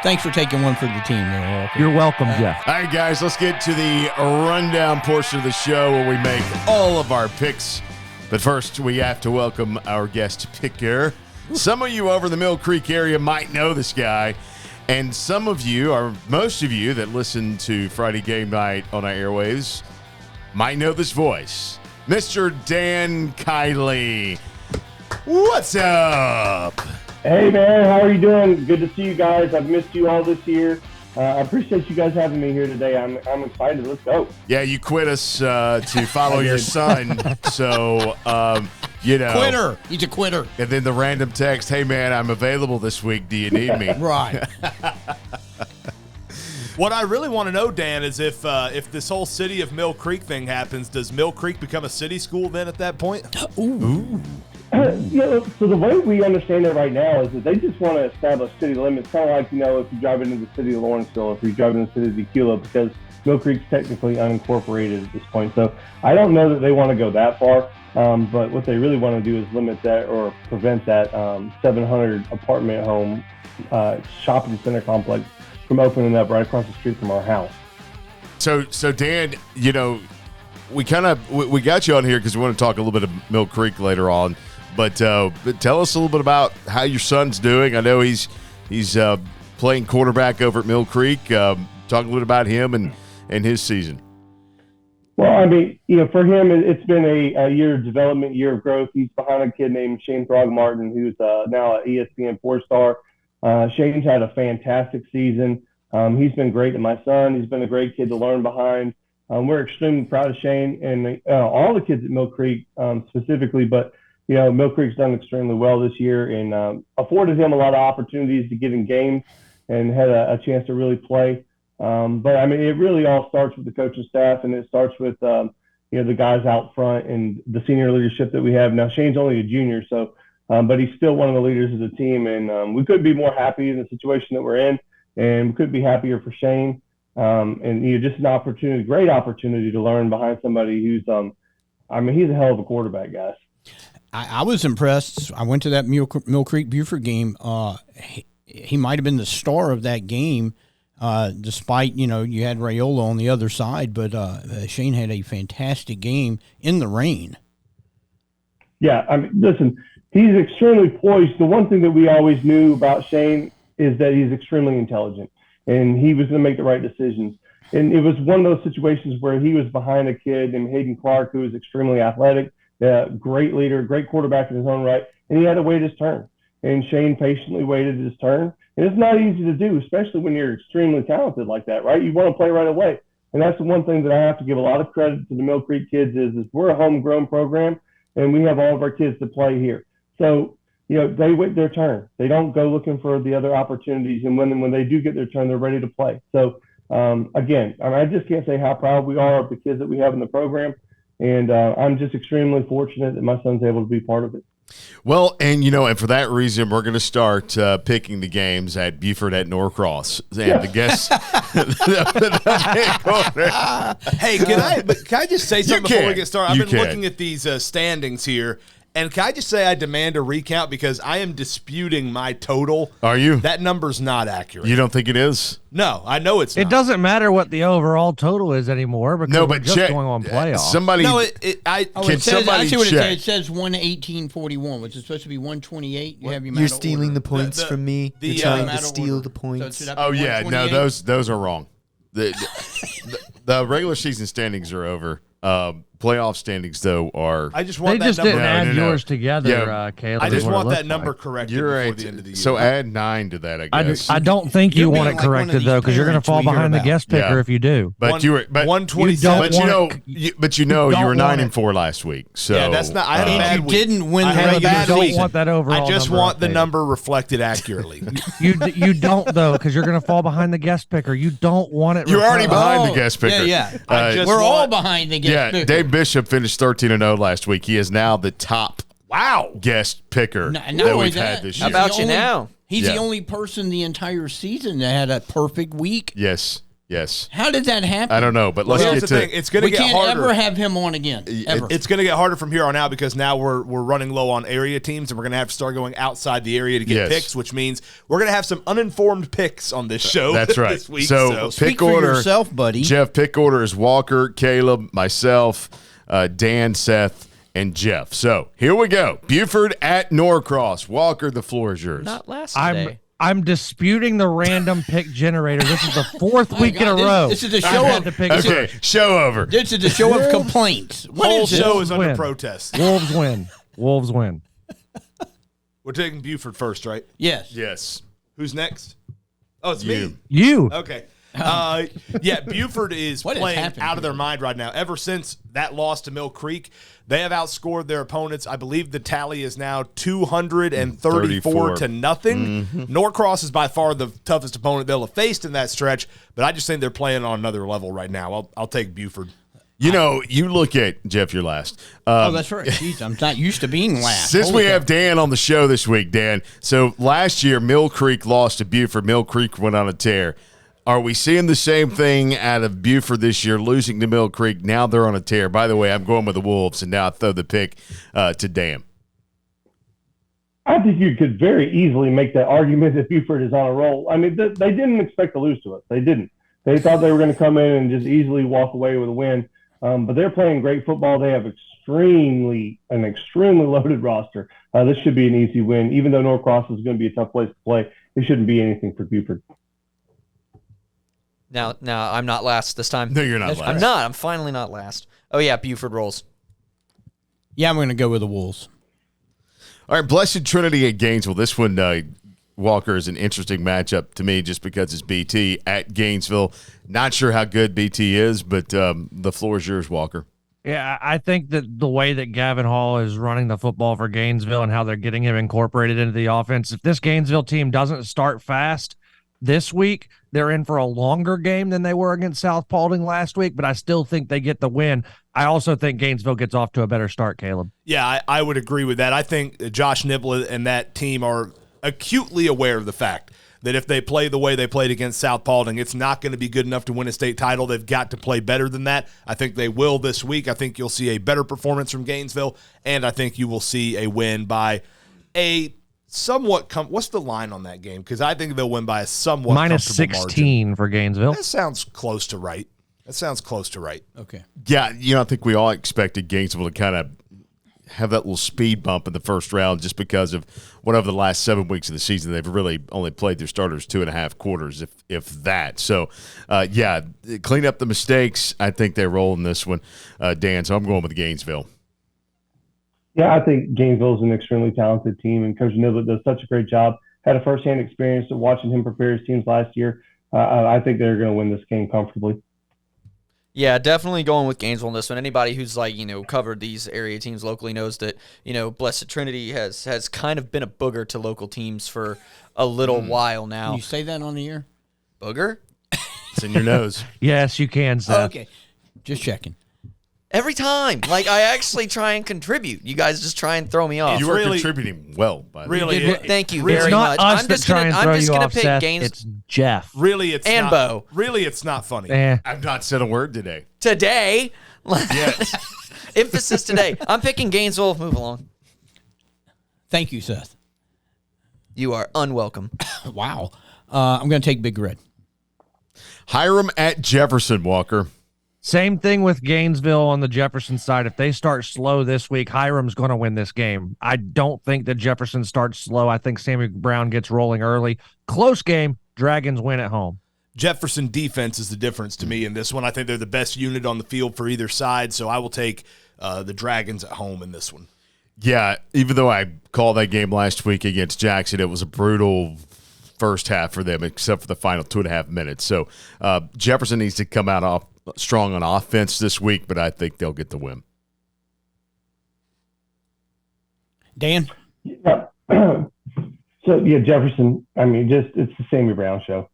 Thanks for taking one for the team there, Walker. You're welcome, Jeff. All right, guys, let's get to the rundown portion of the show where we make all of our picks. But first, we have to welcome our guest picker. Some of you over in the Mill Creek area might know this guy, and some of you, or most of you that listen to Friday Game Night on our airwaves, might know this voice. Mr. Dan Kiley. What's up? Hey, man. How are you doing? Good to see you guys. I've missed you all this year. I appreciate you guys having me here today. I'm excited. Let's go. Yeah, you quit us to follow your son. So, Quitter. He's a quitter. And then the random text, hey, man, I'm available this week. Do you need me? Right. What I really want to know, Dan, is if this whole city of Mill Creek thing happens, does Mill Creek become a city school then at that point? Ooh. So the way we understand it right now is that they just want to establish city limits, kind of like, if you drive into the city of Lawrenceville, if you drive into the city of Aquila, because Mill Creek's technically unincorporated at this point. So I don't know that they want to go that far, but what they really want to do is limit that or prevent that 700 apartment home shopping center complex from opening up right across the street from our house. So Dan, we got you on here because we want to talk a little bit of Mill Creek later on. But tell us a little bit about how your son's doing. I know he's playing quarterback over at Mill Creek. Talk a little bit about him and his season. Well, I mean, for him, it's been a year of development, year of growth. He's behind a kid named Shane Throgmartin, who's now an ESPN 4-star. Shane's had a fantastic season. He's been great to my son. He's been a great kid to learn behind. We're extremely proud of Shane and all the kids at Mill Creek specifically, but Mill Creek's done extremely well this year and afforded him a lot of opportunities to get in games and had a chance to really play. But I mean, it really all starts with the coaching staff, and it starts with the guys out front and the senior leadership that we have. Now Shane's only a junior, so but he's still one of the leaders of the team, and we couldn't be more happy in the situation that we're in, and we couldn't be happier for Shane. And just an opportunity, great opportunity to learn behind somebody who's he's a hell of a quarterback, guys. I was impressed. I went to that Mill Creek Buford game. He might have been the star of that game, despite, you had Raiola on the other side, but Shane had a fantastic game in the rain. Yeah, I mean, listen, he's extremely poised. The one thing that we always knew about Shane is that he's extremely intelligent, and he was going to make the right decisions. And it was one of those situations where he was behind a kid named Hayden Clark, who was extremely athletic, great leader, great quarterback in his own right, and he had to wait his turn. And Shane patiently waited his turn. And it's not easy to do, especially when you're extremely talented like that, right? You want to play right away. And that's the one thing that I have to give a lot of credit to the Mill Creek kids is we're a homegrown program, and we have all of our kids to play here. So, they wait their turn. They don't go looking for the other opportunities. And when they do get their turn, they're ready to play. So, again, I just can't say how proud we are of the kids that we have in the program. And I'm just extremely fortunate that my son's able to be part of it. Well, and and for that reason, we're going to start picking the games at Buford at Norcross, and the guests. Hey, can I just say something before we get started? I've been looking at these standings here. And can I just say I demand a recount because I am disputing my total. Are you? That number's not accurate. You don't think it is? No, I know it's not. It doesn't matter what the overall total is anymore because we're just going on playoffs. Somebody, it says, I see what it says. It says 118.41, which is supposed to be 188. You're stealing the points from me. You're trying to steal the points. So no, those are wrong. The regular season standings are over. Playoff standings, though, are. I just want they just didn't add yours together, Caleb. I just want that number corrected before the end of the year. So add 9 to that, I guess. I don't think you want it corrected, though, because you're going to fall behind the guest picker if you do. But you were 127. But you were 9-4 last week. So yeah, that's not. I had a bad week. Didn't win the regular season. You don't want that overall. I just want the number reflected accurately. You don't though, because you're going to fall behind the guest picker. You don't want it. You're already behind the guest picker. Yeah. We're all behind the guest picker. Dave Bishop finished 13-0 last week. He is now the top guest picker that we've had this year. How about you now? He's the only person the entire season that had a perfect week. Yes. How did that happen? I don't know, but let's get to it. It's going to get harder. We can't ever have him on again. Ever. It's going to get harder from here on out because now we're running low on area teams, and we're going to have to start going outside the area to get picks, which means we're going to have some uninformed picks on this show. That's right. This week, so pick order, for yourself, buddy. Jeff, pick order is Walker, Caleb, myself, Dan, Seth, and Jeff. So here we go. Buford at Norcross. Walker, the floor is yours. Not last today. I'm disputing the random pick generator. This is the fourth week in a row. This is a show of Okay, show over. This is a show of complaints. Whole show is under protest. Wolves win. Wolves win. We're taking Buford first, right? Yes. Yes. Who's next? Oh, it's me. You. Okay. Yeah, Buford is playing out of their mind right now. Ever since that loss to Mill Creek, they have outscored their opponents. I believe the tally is now 234 to nothing. Norcross is by far the toughest opponent they'll have faced in that stretch, but I just think they're playing on another level right now. I'll take Buford. You know, you look at Jeff. You're last. Oh, that's right. Jeez, I'm not used to being last. Since we have Dan on the show this week, Dan. So last year, Mill Creek lost to Buford. Mill Creek went on a tear. Are we seeing the same thing out of Buford this year, losing to Mill Creek? Now they're on a tear. By the way, I'm going with the Wolves, and now I throw the pick to Dan. I think you could very easily make that argument that Buford is on a roll. I mean, they didn't expect to lose to us. They didn't. They thought they were going to come in and just easily walk away with a win. But they're playing great football. They have an extremely loaded roster. This should be an easy win. Even though Norcross is going to be a tough place to play, it shouldn't be anything for Buford. Now I'm not last this time. No, you're not last. I'm not. I'm finally not last. Oh, yeah, Buford rolls. Yeah, I'm going to go with the Wolves. All right, Blessed Trinity at Gainesville. This one, Walker, is an interesting matchup to me just because it's BT at Gainesville. Not sure how good BT is, but the floor is yours, Walker. Yeah, I think that the way that Gavin Hall is running the football for Gainesville and how they're getting him incorporated into the offense, if this Gainesville team doesn't start fast this week, they're in for a longer game than they were against South Paulding last week, but I still think they get the win. I also think Gainesville gets off to a better start, Caleb. Yeah, I would agree with that. I think Josh Nibble and that team are acutely aware of the fact that if they play the way they played against South Paulding, it's not going to be good enough to win a state title. They've got to play better than that. I think they will this week. I think you'll see a better performance from Gainesville, and I think you will see a win by a somewhat what's the line on that game? Because I think they'll win by a somewhat minus comfortable 16 margin. For Gainesville. That sounds close to right. Okay. Yeah, I think we all expected Gainesville to kind of have that little speed bump in the first round just because of whatever the last 7 weeks of the season. They've really only played their starters 2.5 quarters, if that. So, yeah, clean up the mistakes. I think they roll in this one, Dan, so I'm going with Gainesville. Yeah, I think Gainesville is an extremely talented team, and Coach Niblett does such a great job. Had a firsthand experience of watching him prepare his teams last year. I think they're going to win this game comfortably. Yeah, definitely going with Gainesville in this one. Anybody who's covered these area teams locally knows that, Blessed Trinity has kind of been a booger to local teams for a little while now. Can you say that on the air? Booger? It's in your nose. Yes, you can, Seth. Okay. Just checking. Every time. I actually try and contribute. You guys just try and throw me off. You were contributing well, by the way. Thank you It's very not much. us that try and throw you off, Seth. It's Jeff. Really, it's and not, Bo. Really, it's not funny. I've not said a word today. Today. Yes. Emphasis today. I'm picking Gainesville. Move along. Thank you, Seth. You are unwelcome. Wow. I'm going to take Big Red. Hiram at Jefferson, Walker. Same thing with Gainesville on the Jefferson side. If they start slow this week, Hiram's going to win this game. I don't think that Jefferson starts slow. I think Sammy Brown gets rolling early. Close game. Dragons win at home. Jefferson defense is the difference to me in this one. I think they're the best unit on the field for either side, so I will take the Dragons at home in this one. Yeah, even though I called that game last week against Jackson, it was a brutal first half for them, except for the final 2.5 minutes. So Jefferson needs to come out off strong on offense this week, but I think they'll get the win. Dan? Yeah. So, yeah, Jefferson, it's the Sammy Brown show.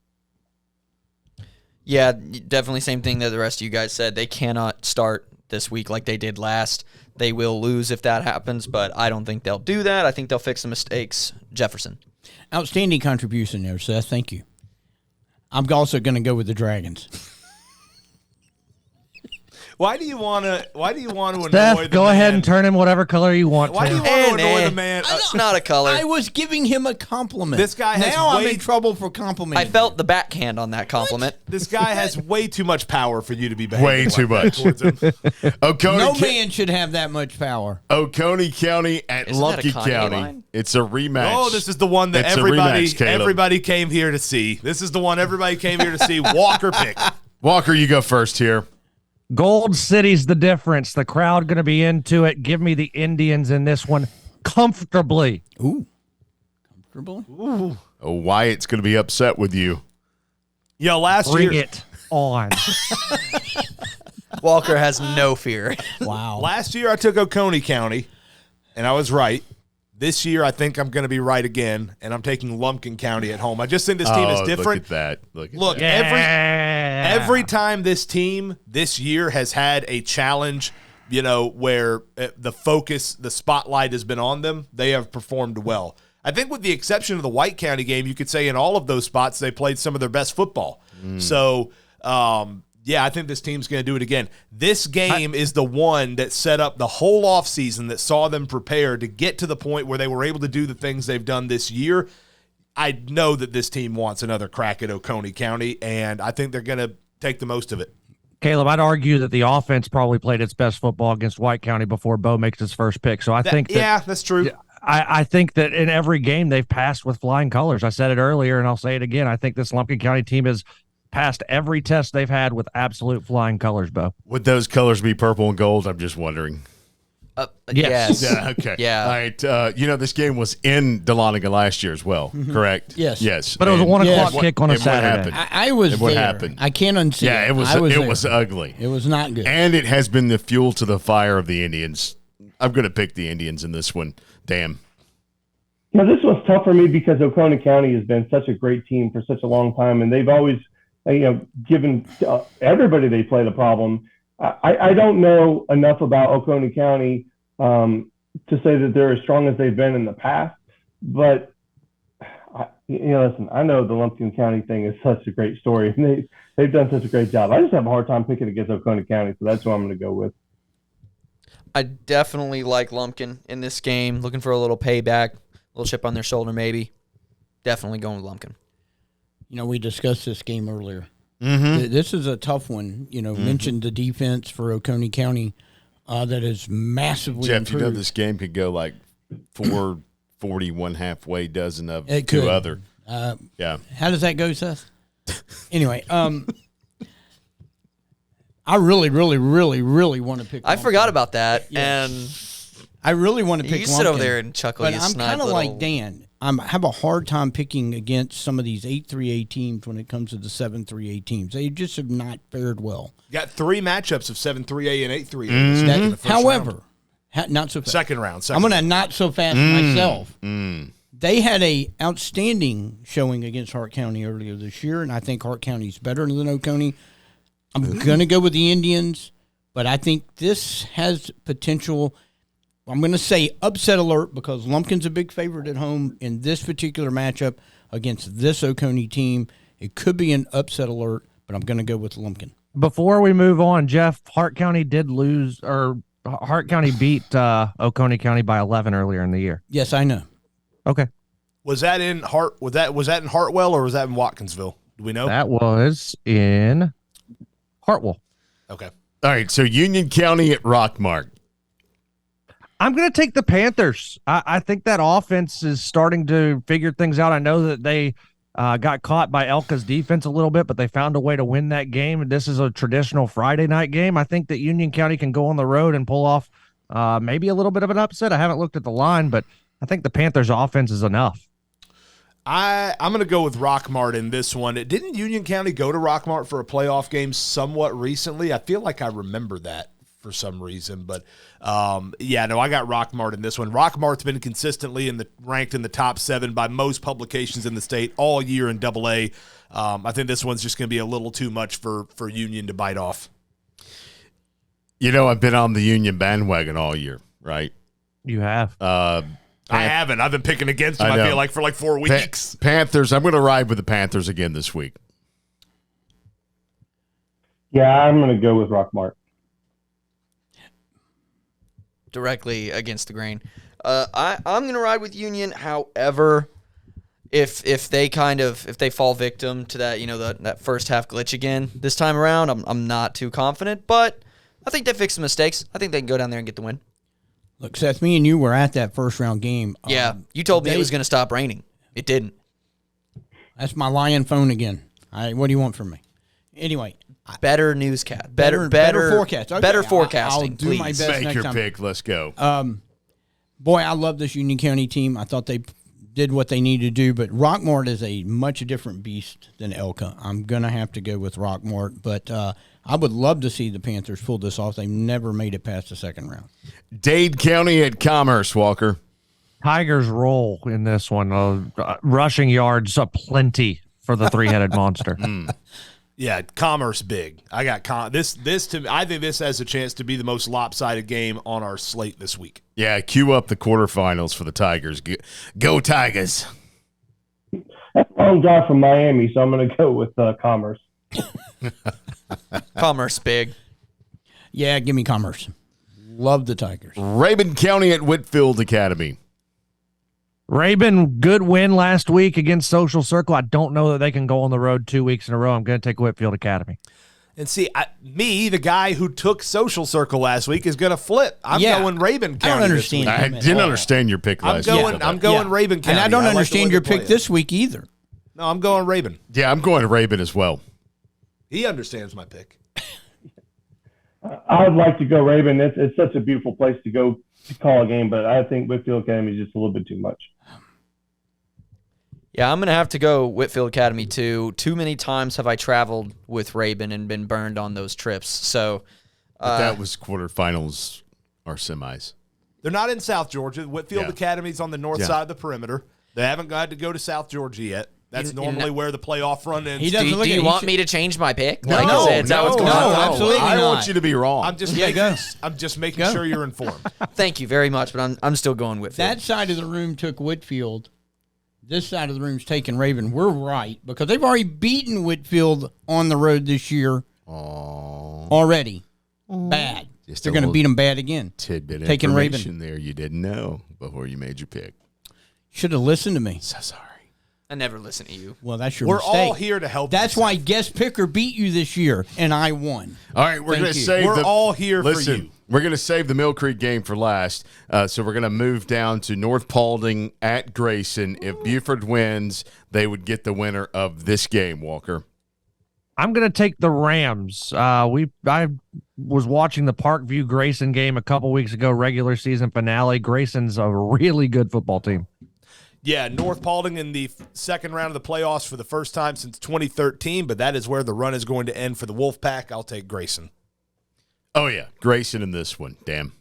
Yeah, definitely same thing that the rest of you guys said. They cannot start this week like they did last. They will lose if that happens, but I don't think they'll do that. I think they'll fix the mistakes. Jefferson. Outstanding contribution there, Seth. Thank you. I'm also going to go with the Dragons. Why do you want to annoy Steph, the go man? ahead and turn him whatever color you want. Why do you to. want to annoy the man? It's not a color. I was giving him a compliment. This guy has now I'm way- in trouble for complimenting. I felt the backhand on that compliment. This guy has way too much power for you to be behaving Way too like that much. towards him. Oconee, No man should have that much power. Oconee County at Isn't that a Lumpkin Kanye County. line? It's a rematch. Oh, this is the one that It's a rematch, Caleb. everybody came here to see. This is the one everybody came here to see. Walker pick. Walker, you go first here. Gold City's the difference. The crowd going to be into it. Give me the Indians in this one comfortably. Ooh. Comfortable? Ooh. Oh, Wyatt's going to be upset with you. Yo, last Bring year it on. Walker has no fear. Wow. Last year I took Oconee County, and I was right. This year I think I'm going to be right again, and I'm taking Lumpkin County at home. I just think this team is different. Look at that. Look, every time this team this year has had a challenge, where the focus, the spotlight has been on them, they have performed well. I think with the exception of the White County game, you could say in all of those spots they played some of their best football. So, I think this team's going to do it again. This game is the one that set up the whole offseason that saw them prepare to get to the point where they were able to do the things they've done this year. I know that this team wants another crack at Oconee County, and I think they're going to take the most of it. Caleb, I'd argue that the offense probably played its best football against White County before Bo makes his first pick. So I think that, yeah, that's true. I think that in every game they've passed with flying colors. I said it earlier, and I'll say it again. I think this Lumpkin County team has passed every test they've had with absolute flying colors, Bo. Would those colors be purple and gold? I'm just wondering. Yes. Yeah, okay. Yeah. All right. This game was in Dahlonega last year as well, correct? Yes. Yes. But it was a 1 o'clock And kick on a what Saturday. happened? I was And what there. happened? I can't unsee it. Yeah, it was. I was It there. was ugly. It was not good. And it has been the fuel to the fire of the Indians. I'm going to pick the Indians in this one. Damn. This one's tough for me because Oconee County has been such a great team for such a long time, and they've always, given everybody they play the problem. I don't know enough about Oconee County to say that they're as strong as they've been in the past, but listen, I know the Lumpkin County thing is such a great story, and they've done such a great job. I just have a hard time picking against Oconee County, so that's who I'm going to go with. I definitely like Lumpkin in this game. Looking for a little payback, a little chip on their shoulder maybe. Definitely going with Lumpkin. We discussed this game earlier. Mm-hmm. This is a tough one. Mentioned the defense for Oconee County that is massively Jeff, improved. this game could go like 440, one halfway dozen of It two could. other. Yeah. How does that go, Seth? Anyway, I really, really, really, really want to pick. I Lumpkin. forgot about that, Yes. and I really want to pick. you sit over Lumpkin, there and chuckle. but you I'm snide kind of little- like Dan. I have a hard time picking against some of these 8-3A teams when it comes to the 7-3A teams. They just have not fared well. Got 3 matchups of 7-3A and 8-3A. Mm-hmm. in the first However, round. not so fast. Second round. I'm going to not so fast myself. Mm. They had a outstanding showing against Hart County earlier this year, and I think Hart County's better than Oconee. I'm going to go with the Indians, but I think this has potential. I'm going to say upset alert because Lumpkin's a big favorite at home in this particular matchup against this Oconee team. It could be an upset alert, but I'm going to go with Lumpkin. Before we move on, Jeff, Hart County did lose, or Hart County beat Oconee County by 11 earlier in the year. Yes, I know. Okay. Was that in in Hartwell or was that in Watkinsville? Do we know? That was in Hartwell. Okay. All right, so Union County at Rockmart. I'm going to take the Panthers. I think that offense is starting to figure things out. I know that they got caught by Elka's defense a little bit, but they found a way to win that game. This is a traditional Friday night game. I think that Union County can go on the road and pull off maybe a little bit of an upset. I haven't looked at the line, but I think the Panthers' offense is enough. I'm going to go with Rockmart in this one. Didn't Union County go to Rockmart for a playoff game somewhat recently? I feel like I remember that for some reason. But, I got Rockmart in this one. Rockmart's been consistently ranked in the top 7 by most publications in the state all year in AA. I think this one's just going to be a little too much for Union to bite off. I've been on the Union bandwagon all year, right? You have. I haven't. I've been picking against them, I feel like, for like 4 weeks. Panthers. I'm going to ride with the Panthers again this week. Yeah, I'm going to go with Rockmart. directly against the grain. I'm going to ride with Union. However, if they fall victim to that, that first half glitch again this time around, I'm not too confident. But I think they fixed the mistakes. I think they can go down there and get the win. Look, Seth, me and you were at that first round game. Yeah, you told me it was going to stop raining. It didn't. That's my lying phone again. What do you want from me? Anyway. Better newscast. Better forecast. Okay, better forecasting, I'll do please. my best Make next your time. pick. Let's go. Boy, I love this Union County team. I thought they did what they needed to do, but Rockmart is a much different beast than Elka. I'm going to have to go with Rockmart, but I would love to see the Panthers pull this off. They've never made it past the second round. Dade County at Commerce, Walker. Tigers roll in this one. Rushing yards aplenty for the three-headed monster. Yeah, Commerce big. I got this. I think this has a chance to be the most lopsided game on our slate this week. Yeah, cue up the quarterfinals for the Tigers. Go Tigers! That's a long drive from Miami, so I'm going to go with Commerce. Commerce big. Yeah, give me Commerce. Love the Tigers. Rabun County at Whitfield Academy. Rabun, good win last week against Social Circle. I don't know that they can go on the road 2 weeks in a row. I'm going to take Whitfield Academy. And see, the guy who took Social Circle last week, is going to flip. I'm going Rabun County. I don't understand. I didn't understand your pick last week. I'm going Rabun County. And I don't understand your pick this week either. No, I'm going Rabun. Yeah, I'm going Rabun as well. He understands my pick. I would like to go Rabun. It's such a beautiful place to go to call a game, but I think Whitfield Academy is just a little bit too much. Yeah, I'm going to have to go Whitfield Academy too. Too many times have I traveled with Rabun and been burned on those trips. So but that was quarterfinals or semis. They're not in South Georgia. Whitfield Academy's on the north side of the perimeter. They haven't got to go to South Georgia yet. That's normally where the playoff run ends. Do you want me to change my pick? No, absolutely I not. want you to be wrong. I'm just making sure you're informed. Thank you very much, but I'm still going Whitfield. That side of the room took Whitfield. This side of the room's taking Rabun. We're right because they've already beaten Whitfield on the road this year. Already. Bad. They're going to beat them bad again. Tidbit of taking information Rabun there you didn't know before you made your pick. Should have listened to me. So sorry. I never listen to you. Well, that's your We're mistake. all here to help. That's why guest picker beat you this year, and I won. All right, we're going to save. We're all here for you. We're going to save the Mill Creek game for last, so we're going to move down to North Paulding at Grayson. If Buford wins, they would get the winner of this game. Walker, I'm going to take the Rams. I was watching the Parkview Grayson game a couple weeks ago, regular season finale. Grayson's a really good football team. Yeah, North Paulding in the second round of the playoffs for the first time since 2013, but that is where the run is going to end for the Wolfpack. I'll take Grayson. Oh, yeah, Grayson in this one. Damn.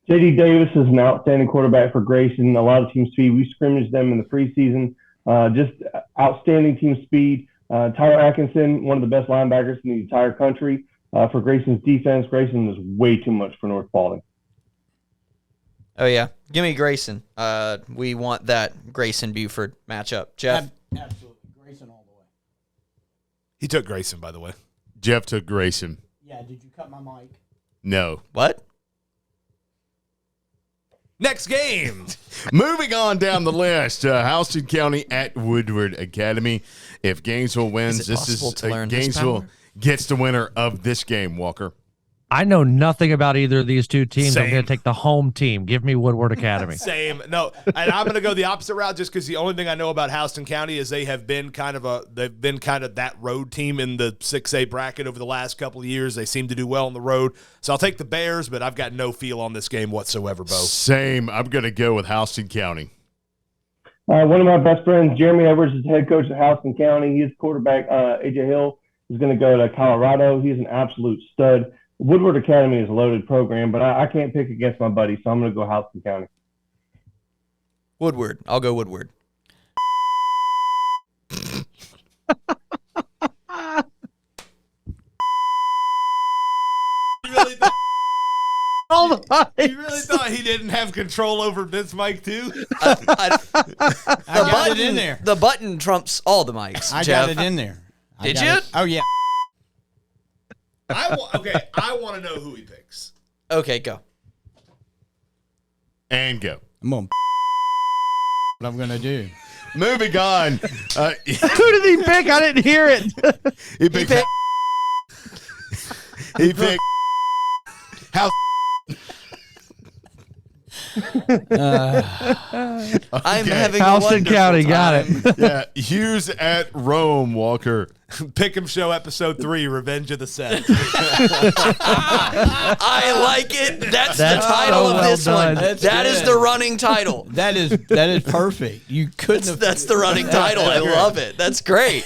J.D. Davis is an outstanding quarterback for Grayson. A lot of team speed. We scrimmaged them in the preseason. Just outstanding team speed. Tyler Atkinson, one of the best linebackers in the entire country. For Grayson's defense, Grayson is way too much for North Paulding. Oh, yeah. Give me Grayson. We want that Grayson-Buford matchup. Jeff? Absolutely. Grayson all the way. He took Grayson, by the way. Jeff took Grayson. Yeah, did you cut my mic? No. What? Next game. Moving on down the list, Houston County at Woodward Academy. If Gainesville wins, Gainesville gets the winner of this game, Walker. I know nothing about either of these two teams. Same. I'm going to take the home team. Give me Woodward Academy. Same. No, and I'm going to go the opposite route just because the only thing I know about Houston County is they've been kind of that road team in the 6A bracket over the last couple of years. They seem to do well on the road. So I'll take the Bears, but I've got no feel on this game whatsoever, Bo. Same. I'm going to go with Houston County. One of my best friends, Jeremy Edwards, is the head coach at Houston County. His quarterback, A.J. Hill, is going to go to Colorado. He's an absolute stud. Woodward Academy is a loaded program, but I can't pick against my buddy, so I'm going to go Houston County. Woodward. I'll go Woodward. You really thought he didn't have control over this mic, too? I got it in there. The button trumps all the mics, I Jeff. got it in there. Did you? Oh, yeah. I want to know who he picks. Okay, go. And go. I'm going what I'm going to do. Moving on. Who did he pick? I didn't hear it. He picked. He picked. How? I'm having Houston a County time. got it. Yeah, Hughes at Rome, Walker. Pick'em Show episode 3, Revenge of the Seth. I like it. That's the title so of this well one. done. That is the running title. That is perfect. You couldn't have. That's the running title. I love it. That's great.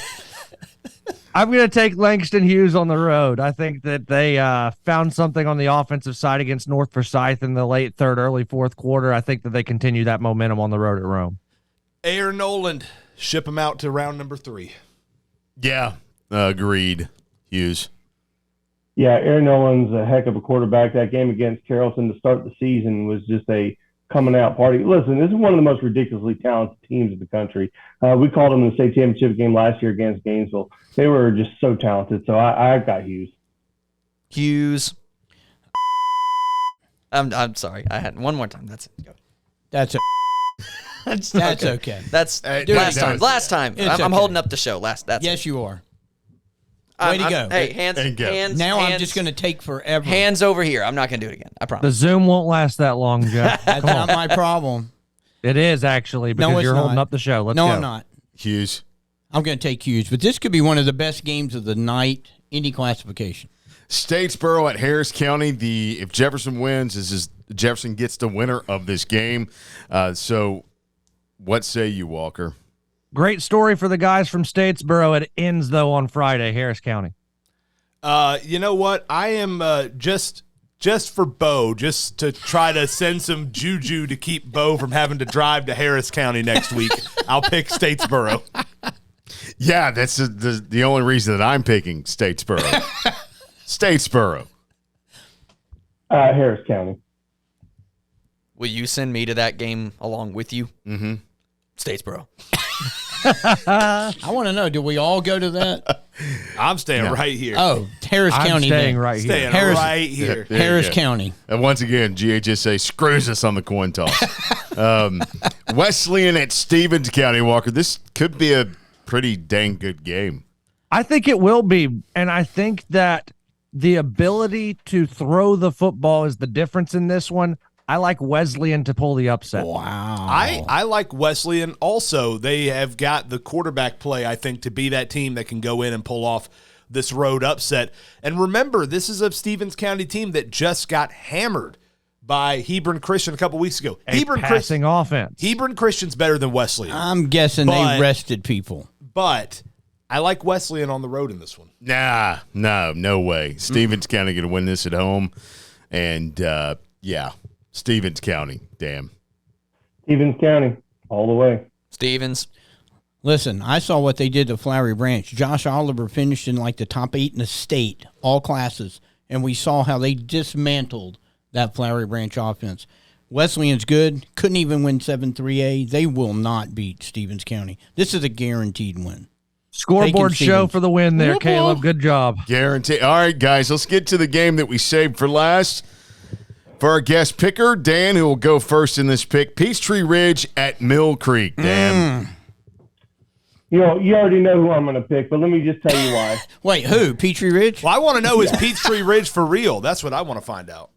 I'm going to take Langston Hughes on the road. I think that they found something on the offensive side against North Forsyth in the late third, early fourth quarter. I think that they continue that momentum on the road at Rome. Air Noland, ship him out to round number 3. Yeah, agreed. Hughes. Yeah, Aaron Nolan's a heck of a quarterback. That game against Carrollton to start the season was just a coming out party. Listen, this is one of the most ridiculously talented teams in the country. We called them in the state championship game last year against Gainesville. They were just so talented. So I've got Hughes. Hughes. I'm sorry. I had one more time. That's it. Go. That's it. That's okay. That's Dude, last time. Last time. I'm holding up the show. That's yes, you are. Way to go. Hey, hands. Now hands, I'm just going to take forever. Hands over here. I'm not going to do it again. I promise. The Zoom won't last that long, Jeff. That's not my problem. It is actually because it's you're holding not. up the show. Let's no, go. I'm not. Hughes. I'm going to take Hughes, but this could be one of the best games of the night, any classification. Statesboro at Harris County. If Jefferson wins, Jefferson gets the winner of this game. So what say you, Walker? Great story for the guys from Statesboro. It ends, though, on Friday, Harris County. You know what? I am just for Bo, just to try to send some juju to keep Bo from having to drive to Harris County next week. I'll pick Statesboro. Yeah, that's the only reason that I'm picking Statesboro. Statesboro. Harris County. Will you send me to that game along with you? Mm-hmm. Statesboro. I want to know, do we all go to that? I'm staying right here. Oh, Harris I'm County. staying right here. Staying Harris, right here. Harris County. And once again, GHSA screws us on the coin toss. Wesleyan at Stevens County, Walker. This could be a pretty dang good game. I think it will be, and I think that the ability to throw the football is the difference in this one. I like Wesleyan to pull the upset. Wow. I like Wesleyan also. They have got the quarterback play, I think, to be that team that can go in and pull off this road upset. And remember, this is a Stevens County team that just got hammered by Hebron Christian a couple weeks ago. Passing offense. Hebron Christian's better than Wesleyan. I'm guessing they rested people. But I like Wesleyan on the road in this one. Nah, no way. Stevens County going to win this at home. And, yeah, Stevens County, damn. Stevens County, all the way. Stevens. Listen, I saw what they did to Flowery Branch. Josh Oliver finished in like the top 8 in the state, all classes, and we saw how they dismantled that Flowery Branch offense. Wesleyan's good. Couldn't even win 7-3A. They will not beat Stevens County. This is a guaranteed win. Scoreboard show for the win there, Caleb. Good job. Guarantee. All right, guys, let's get to the game that we saved for last. For our guest picker, Dan, who will go first in this pick, Peachtree Ridge at Mill Creek. Dan. You know, you already know who I'm going to pick, but let me just tell you why. Wait, who? Peachtree Ridge? Well, I want to know, is Peachtree Ridge for real? That's what I want to find out.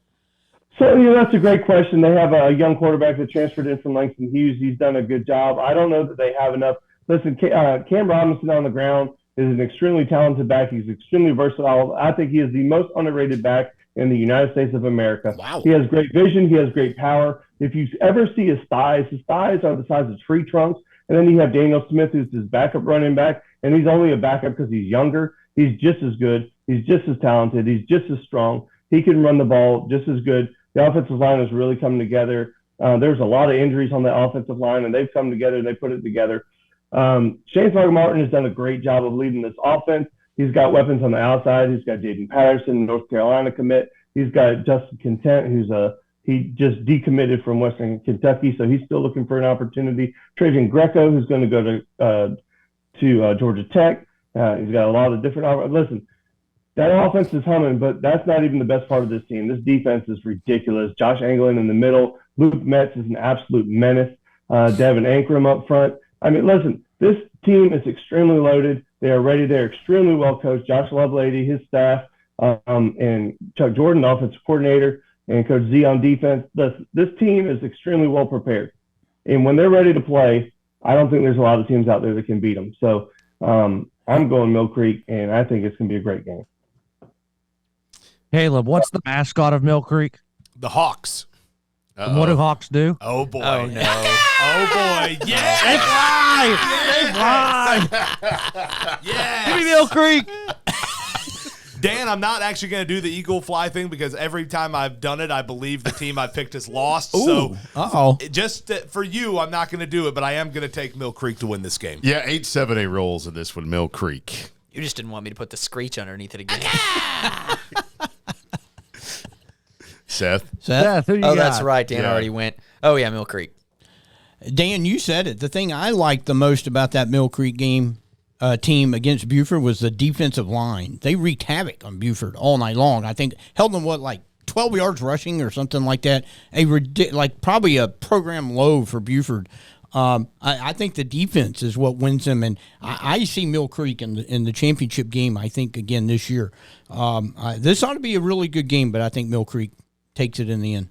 So, that's a great question. They have a young quarterback that transferred in from Langston Hughes. He's done a good job. I don't know that they have enough. Listen, Cam Robinson on the ground is an extremely talented back. He's extremely versatile. I think he is the most underrated back in the United States of America. Wow. He has great vision. He has great power. If you ever see his thighs are the size of tree trunks. And then you have Daniel Smith, who's his backup running back, and he's only a backup because he's younger. He's just as good. He's just as talented. He's just as strong. He can run the ball just as good. The offensive line is really coming together. There's a lot of injuries on the offensive line, and they've come together and they put it together. Shane Martin has done a great job of leading this offense. He's got weapons on the outside. He's got Jaden Patterson, North Carolina commit. He's got Justin Content, he just decommitted from Western Kentucky, so he's still looking for an opportunity. Trajan Greco, who's going to go to Georgia Tech. He's got a lot of different – listen, that offense is humming, but that's not even the best part of this team. This defense is ridiculous. Josh Anglin in the middle. Luke Metz is an absolute menace. Devin Ankrum up front. I mean, listen, this team is extremely loaded. They are ready. They're extremely well coached. Josh Lovelady, his staff, and Chuck Jordan, the offensive coordinator, and Coach Z on defense. This team is extremely well prepared. And when they're ready to play, I don't think there's a lot of teams out there that can beat them. So I'm going Mill Creek, and I think it's going to be a great game. Caleb, what's the mascot of Mill Creek? The Hawks. And what do Hawks do? Oh, boy. Oh, no. Oh, boy. Yeah. They fly! They fly! Yes. Give me Mill Creek! Dan, I'm not actually going to do the eagle fly thing because every time I've done it, I believe the team I've picked has lost. Ooh, so just for you, I'm not going to do it, but I am going to take Mill Creek to win this game. Yeah, 8-7-8 rolls in this one, Mill Creek. You just didn't want me to put the screech underneath it again. Seth? Who do you Oh, got? that's right. Dan already went. Oh, yeah, Mill Creek. Dan, you said it. The thing I liked the most about that Mill Creek game team against Buford was the defensive line. They wreaked havoc on Buford all night long. I think held them, 12 yards rushing or something like that. Probably a program low for Buford. I think the defense is what wins them, and I see Mill Creek in the championship game, I think, again this year. This ought to be a really good game, but I think Mill Creek takes it in the end.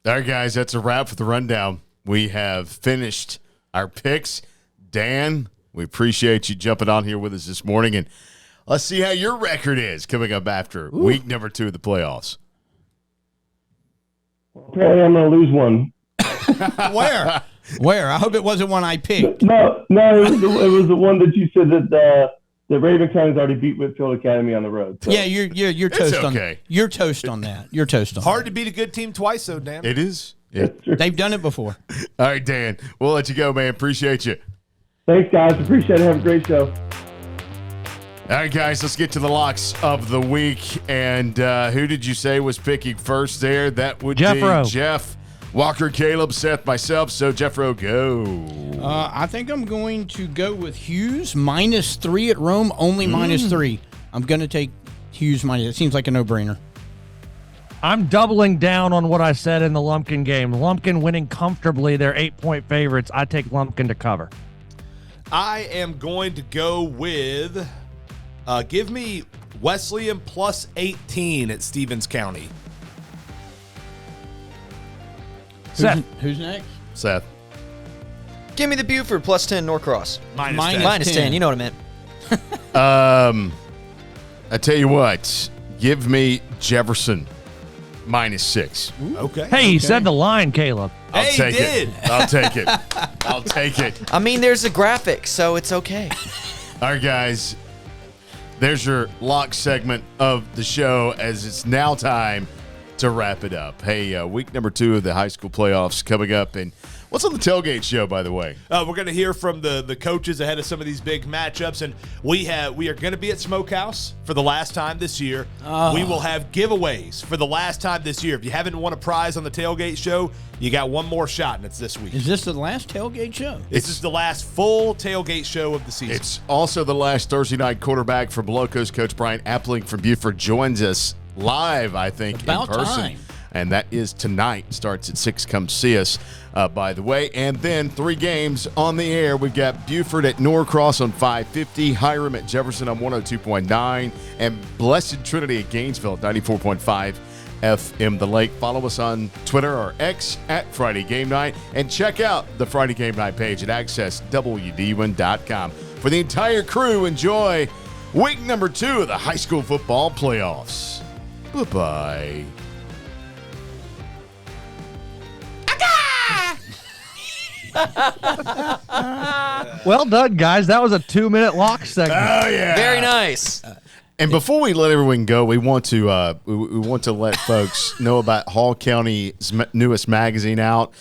All right, guys, that's a wrap for the rundown. We have finished our picks. Dan, we appreciate you jumping on here with us this morning, and let's see how your record is coming up after week number 2 of the playoffs. Apparently, I'm going to lose one. Where? I hope it wasn't one I picked. No, it was the one that you said that the Raven County's already beat Whitfield Academy on the road. So. Yeah, you're toast okay. on. You're toast on that. You're toast on. Hard to beat a good team twice, though, Dan. It is. They've done it before. All right, Dan, we'll let you go, man. Appreciate you. Thanks, guys. Appreciate it. Have a great show. All right, guys, let's get to the locks of the week. And who did you say was picking first there? That would Jeffro. be Jeff, Walker, Caleb, Seth, myself. So, Jeffro, go. I think I'm going to go with Hughes -3 at Rome, only -3. I'm going to take Hughes minus. It seems like a no-brainer. I'm doubling down on what I said in the Lumpkin game. Lumpkin winning comfortably. They're 8-point favorites. I take Lumpkin to cover. I am going to go with give me Wesleyan +18 at Stevens County. Seth. Who's next? Seth. Give me the Buford +10 Norcross. Minus 10. You know what I meant. I tell you what, give me Jefferson -6. Okay. Hey, he said the line, Caleb. I'll take it. I'll take it. I'll take it. I mean, there's a graphic, so it's okay. All right, guys. There's your lock segment of the show as it's now time to wrap it up. Hey, week number 2 of the high school playoffs coming up. And what's on the tailgate show, by the way? We're going to hear from the coaches ahead of some of these big matchups, and we are going to be at Smokehouse for the last time this year. We will have giveaways for the last time this year. If you haven't won a prize on the tailgate show, you got one more shot, and it's this week. Is this the last tailgate show? This is the last full tailgate show of the season. It's also the last Thursday night quarterback from Locos. Coach Brian Appling from Buford joins us live, I think, About in person. time. And that is tonight. Starts at 6. Come see us, by the way. And then 3 games on the air. We've got Buford at Norcross on 550, Hiram at Jefferson on 102.9, and Blessed Trinity at Gainesville, 94.5 FM The Lake. Follow us on Twitter or X at Friday Game Night, and check out the Friday Game Night page at accesswd1.com. For the entire crew, enjoy week number 2 of the high school football playoffs. Bye-bye. Well done, guys. That was a 2-minute lock segment. Oh, yeah. Very nice. And before we let everyone go, we want to let folks know about Hall County's newest magazine out.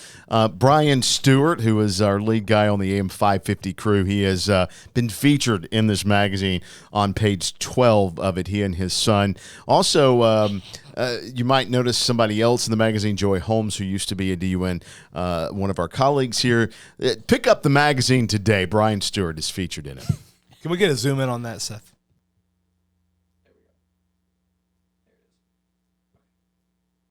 Brian Stewart, who is our lead guy on the AM 550 crew, he has been featured in this magazine on page 12 of it, he and his son. Also, you might notice somebody else in the magazine, Joy Holmes, who used to be a DUN, one of our colleagues here. Pick up the magazine today. Brian Stewart is featured in it. Can we get a zoom in on that, Seth?